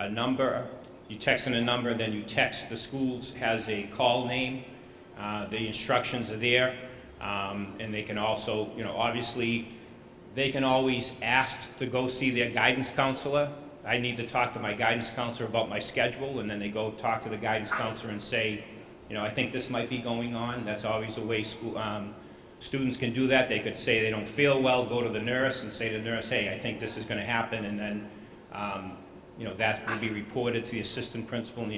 number. You text in a number, then you text. The schools has a call name. The instructions are there, and they can also, obviously, they can always ask to go see their guidance counselor. I need to talk to my guidance counselor about my schedule, and then they go talk to the guidance counselor and say, I think this might be going on. That's always a way students can do that. They could say they don't feel well, go to the nurse and say to the nurse, hey, I think this is going to happen, and then that will be reported to the assistant principal and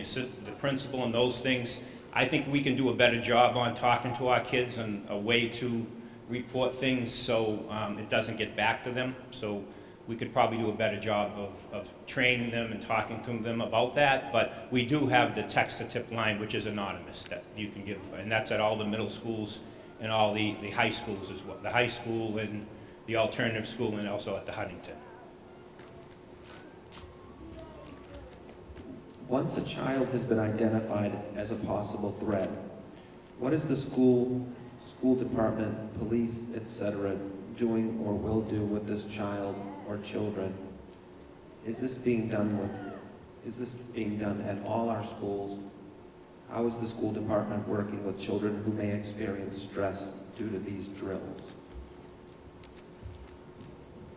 the principal and those things. I think we can do a better job on talking to our kids and a way to report things so it doesn't get back to them. So we could probably do a better job of training them and talking to them about that. But we do have the text-to-tip line, which is anonymous, that you can give, and that's at all the middle schools and all the high schools as well. The high school and the alternative school, and also at the Huntington. Once a child has been identified as a possible threat, what is the school department, police, etc., doing or will do with this child or children? Is this being done at all our schools? How is the school department working with children who may experience stress due to these drills?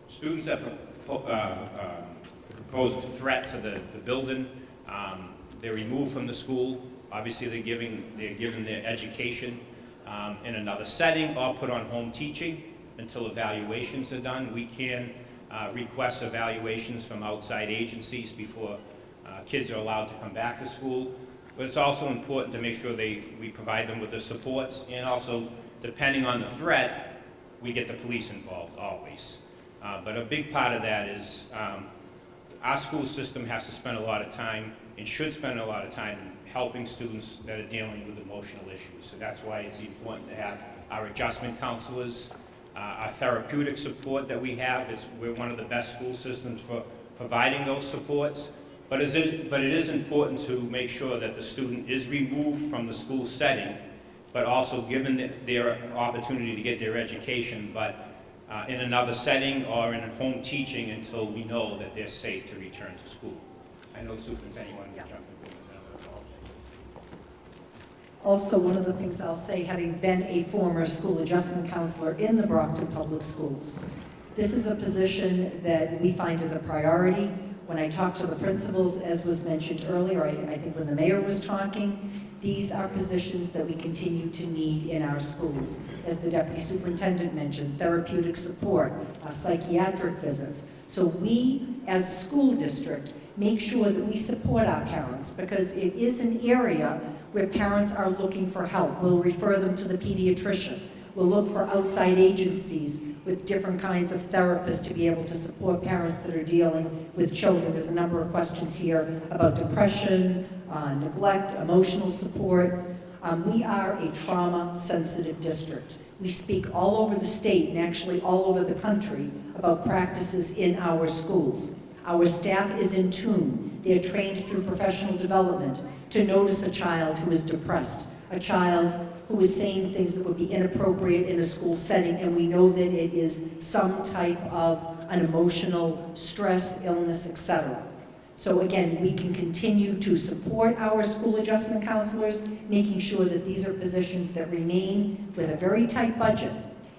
Students that propose a threat to the building, they're removed from the school. Obviously, they're given their education in another setting or put on home teaching until evaluations are done. We can request evaluations from outside agencies before kids are allowed to come back to school. But it's also important to make sure we provide them with the supports, and also, depending on the threat, we get the police involved always. But a big part of that is our school system has to spend a lot of time, and should spend a lot of time, helping students that are dealing with emotional issues. So that's why it's important to have our adjustment counselors, our therapeutic support that we have. We're one of the best school systems for providing those supports. But it is important to make sure that the student is removed from the school setting, but also given their opportunity to get their education, but in another setting or in home teaching until we know that they're safe to return to school. I know the superintendent wanted to jump in. Also, one of the things I'll say, having been a former school adjustment counselor in the Brockton Public Schools, this is a position that we find as a priority. When I talk to the principals, as was mentioned earlier, I think when the mayor was talking, these are positions that we continue to need in our schools. As the deputy superintendent mentioned, therapeutic support, psychiatric visits. So we, as a school district, make sure that we support our parents, because it is an area where parents are looking for help. We'll refer them to the pediatrician. We'll look for outside agencies with different kinds of therapists to be able to support parents that are dealing with children. There's a number of questions here about depression, neglect, emotional support. We are a trauma-sensitive district. We speak all over the state and actually all over the country about practices in our schools. Our staff is in tune. They are trained through professional development to notice a child who is depressed, a child who is saying things that would be inappropriate in a school setting, and we know that it is some type of an emotional stress, illness, etc. So again, we can continue to support our school adjustment counselors, making sure that these are positions that remain with a very tight budget.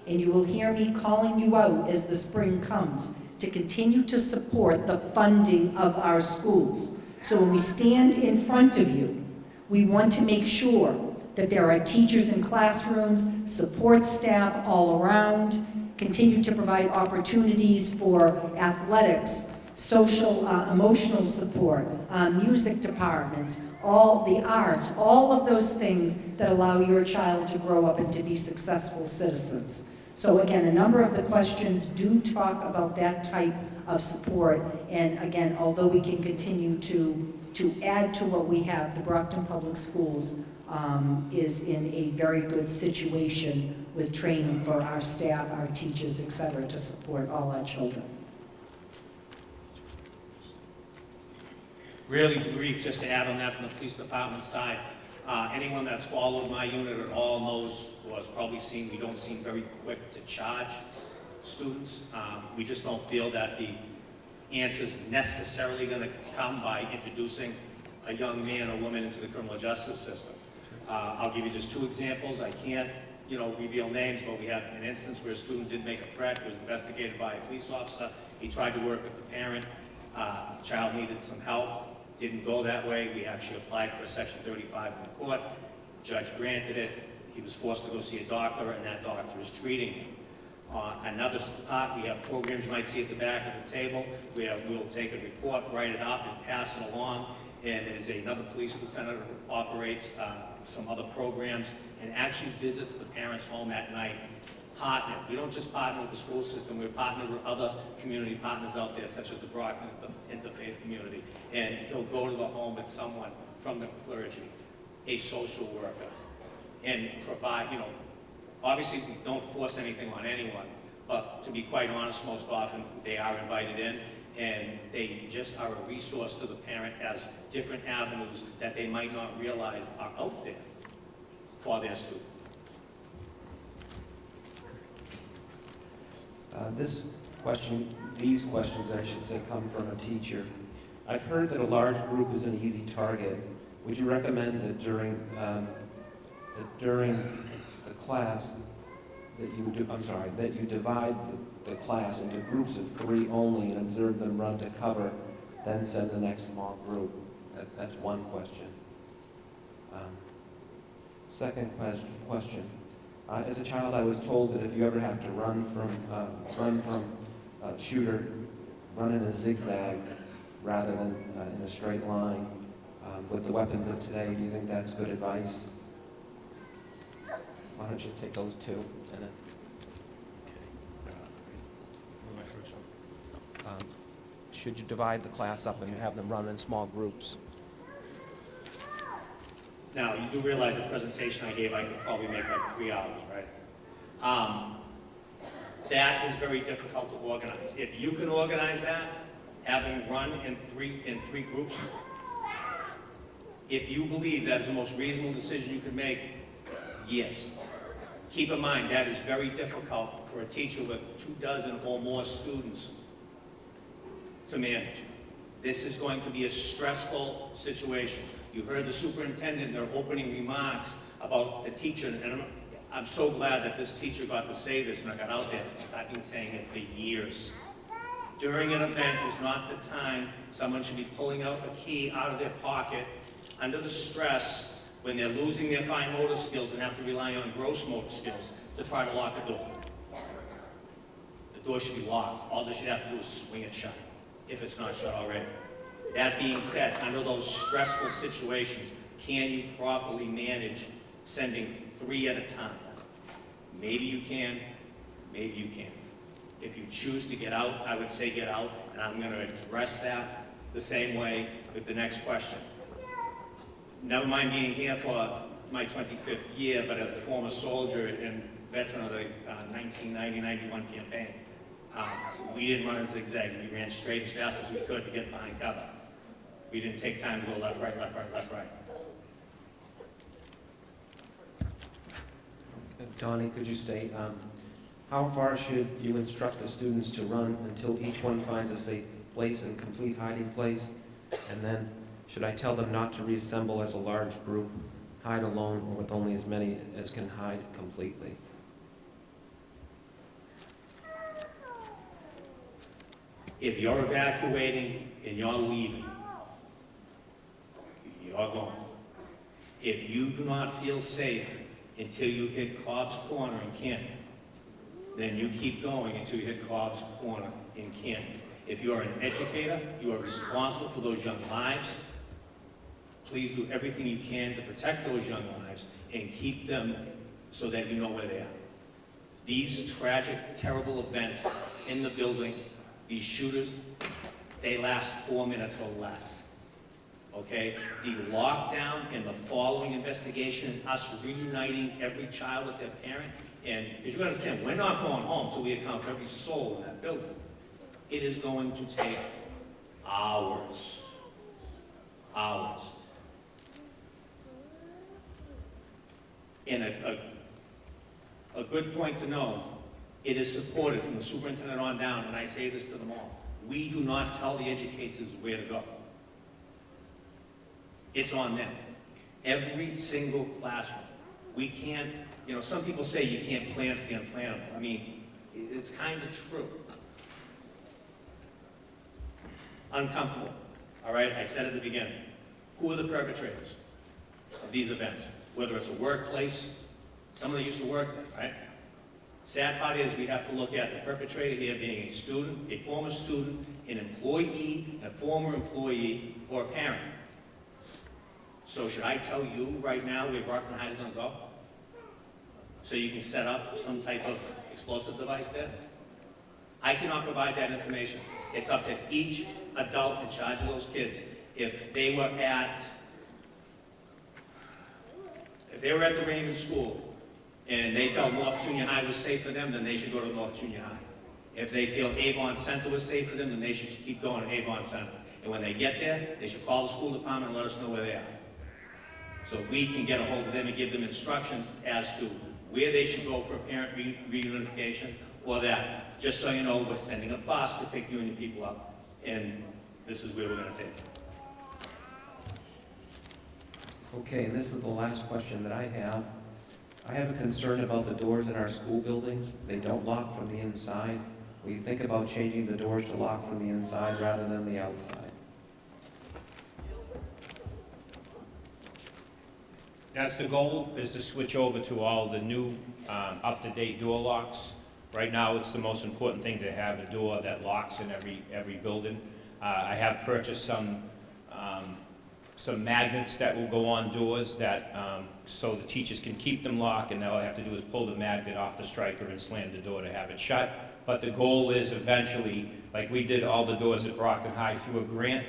And you will hear me calling you out as the spring comes to continue to support the funding of our schools. So when we stand in front of you, we want to make sure that there are teachers in classrooms, support staff all around, continue to provide opportunities for athletics, social, emotional support, music departments, all the arts, all of those things that allow your child to grow up and to be successful citizens. So again, a number of the questions do talk about that type of support. And again, although we can continue to add to what we have, the Brockton Public Schools is in a very good situation with training for our staff, our teachers, etc., to support all our children. Really brief, just to add on that from the police department side. Anyone that's followed my unit at all knows, or has probably seen, we don't seem very quick to charge students. We just don't feel that the answer's necessarily going to come by introducing a young man or woman into the criminal justice system. I'll give you just 2 examples. I can't, reveal names, but we had an instance where a student did make a threat, was investigated by a police officer. He tried to work with the parent. The child needed some help. Didn't go that way. We actually applied for a Section 35 in the court. Judge granted it. He was forced to go see a doctor, and that doctor is treating him. Another part, we have programs you might see at the back of the table where we'll take a report, write it up, and pass it along. And there's another police lieutenant who operates some other programs and actually visits the parents' home at night. Partner. We don't just partner with the school system, we partner with other community partners out there, such as the Brockton interfaith community. And he'll go to the home with someone from the clergy, a social worker, and provide, obviously we don't force anything on anyone, but to be quite honest, most often they are invited in, and they just are a resource to the parent as different avenues that they might not realize are out there for their student. These questions, I should say, come from a teacher. I've heard that a large group is an easy target. Would you recommend that during the class that you divide the class into groups of 3 only and observe them run to cover, then send the next small group? That's one question. Second question. As a child, I was told that if you ever have to run from a shooter, run in a zigzag rather than in a straight line. With the weapons of today, do you think that's good advice? Why don't you take those 2 and then... should you divide the class up and have them run in small groups? Now, you do realize the presentation I gave, I could probably make like 3 hours, right? That is very difficult to organize. If you can organize that, having run in three groups, if you believe that is the most reasonable decision you can make, yes. Keep in mind, that is very difficult for a teacher with 24 or more students to manage. This is going to be a stressful situation. You heard the superintendent in their opening remarks about the teacher, and I'm so glad that this teacher got to say this and I got out there, because I've been saying it for years. During an event is not the time someone should be pulling out a key out of their pocket under the stress when they're losing their fine motor skills and have to rely on gross motor skills to try to lock a door. The door should be locked. All they should have to do is swing it shut, if it's not shut already. That being said, under those stressful situations, can you properly manage sending 3 at a time? Maybe you can, maybe you can't. If you choose to get out, I would say get out, and I'm going to address that the same way with the next question. Never mind being here for my 25th year, but as a former soldier and veteran of the 1990-91 campaign, we didn't run in zigzag. We ran straight as fast as we could to get behind cover. We didn't take time to go left, right, left, right, left, right. Donnie, could you state, how far should you instruct the students to run until each one finds a safe place and complete hiding place? And then, should I tell them not to reassemble as a large group, hide alone, or with only as many as can hide completely? If you're evacuating and you're leaving, you're going. If you do not feel safe until you hit Cobb's Corner in Canton, then you keep going until you hit Cobb's Corner in Canton. If you are an educator, you are responsible for those young lives. Please do everything you can to protect those young lives and keep them so that you know where they are. These tragic, terrible events in the building, these shooters, they last 4 minutes or less. Okay? The lockdown and the following investigation and us reuniting every child with their parent, and as you understand, we're not going home until we account for every soul in that building. It is going to take hours. Hours. And a good point to know, it is supported from the superintendent on down, and I say this to them all. We do not tell the educators where to go. It's on them. Every single classroom. We can't, you know, some people say you can't plan for the unplannable. I mean, it's kind of true. Uncomfortable, all right? I said at the beginning. Who are the perpetrators of these events? Whether it's a workplace, someone that used to work there, right? Sad part is we have to look at the perpetrator here being a student, a former student, an employee, a former employee, or a parent. So should I tell you right now where Brockton High is going to go? So you can set up some type of explosive device there? I cannot provide that information. It's up to each adult in charge of those kids. If they were at the Raymond School and they felt North Junior High was safe for them, then they should go to North Junior High. If they feel Avon Center was safe for them, then they should keep going to Avon Center. And when they get there, they should call the school department and let us know where they are. So we can get a hold of them and give them instructions as to where they should go for a parent reunification, or that, just so you know, we're sending a bus to pick you and your people up, and this is where we're going to take it. Okay, and this is the last question that I have. I have a concern about the doors in our school buildings. They don't lock from the inside. We think about changing the doors to lock from the inside rather than the outside. That's the goal, is to switch over to all the new up-to-date door locks. Right now, it's the most important thing to have a door that locks in every building. I have purchased some magnets that will go on doors that, so the teachers can keep them locked, and all they have to do is pull the magnet off the striker and slam the door to have it shut. But the goal is eventually, like we did all the doors at Brockton High through a grant,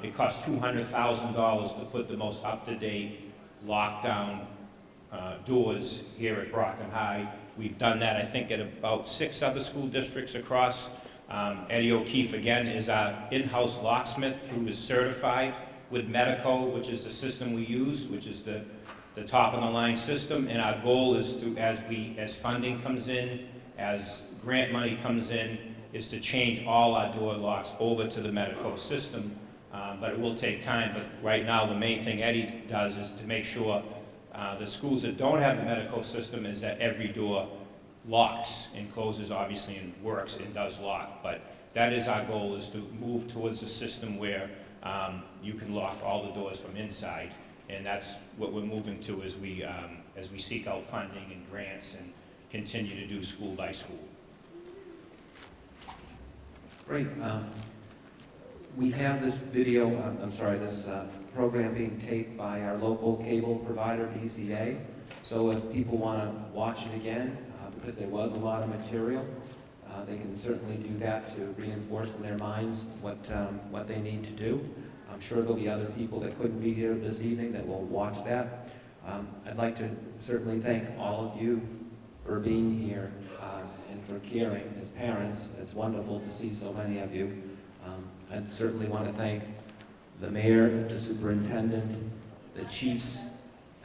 it cost $200,000 to put the most up-to-date lockdown doors here at Brockton High. We've done that, I think, at about 6 other school districts across. Eddie O'Keefe, again, is our in-house locksmith who is certified with Medico, which is the system we use, which is the top-of-the-line system. And our goal is to, as funding comes in, as grant money comes in, is to change all our door locks over to the Medico system. But it will take time. But right now, the main thing Eddie does is to make sure the schools that don't have the Medico system is that every door locks and closes, obviously, and works and does lock. But that is our goal, is to move towards a system where you can lock all the doors from inside. And that's what we're moving to as we seek out funding and grants and continue to do school by school. Great. We have this video, this program being taped by our local cable provider, DCA. So if people want to watch it again, because there was a lot of material, they can certainly do that to reinforce in their minds what they need to do. I'm sure there'll be other people that couldn't be here this evening that will watch that. I'd like to certainly thank all of you for being here and for caring as parents. It's wonderful to see so many of you. I certainly want to thank the mayor, the superintendent, the chiefs,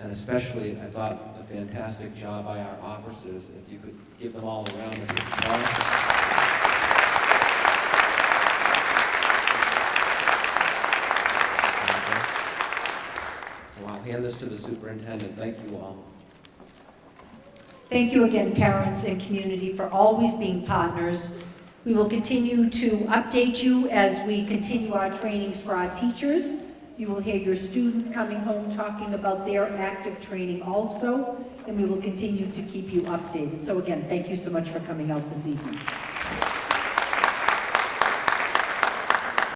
and especially, I thought, a fantastic job by our officers. If you could give them all a round of applause. Well, I'll hand this to the superintendent. Thank you all. Thank you again, parents and community, for always being partners. We will continue to update you as we continue our trainings for our teachers. You will hear your students coming home talking about their active training also, and we will continue to keep you updated. So again, thank you so much for coming out this evening.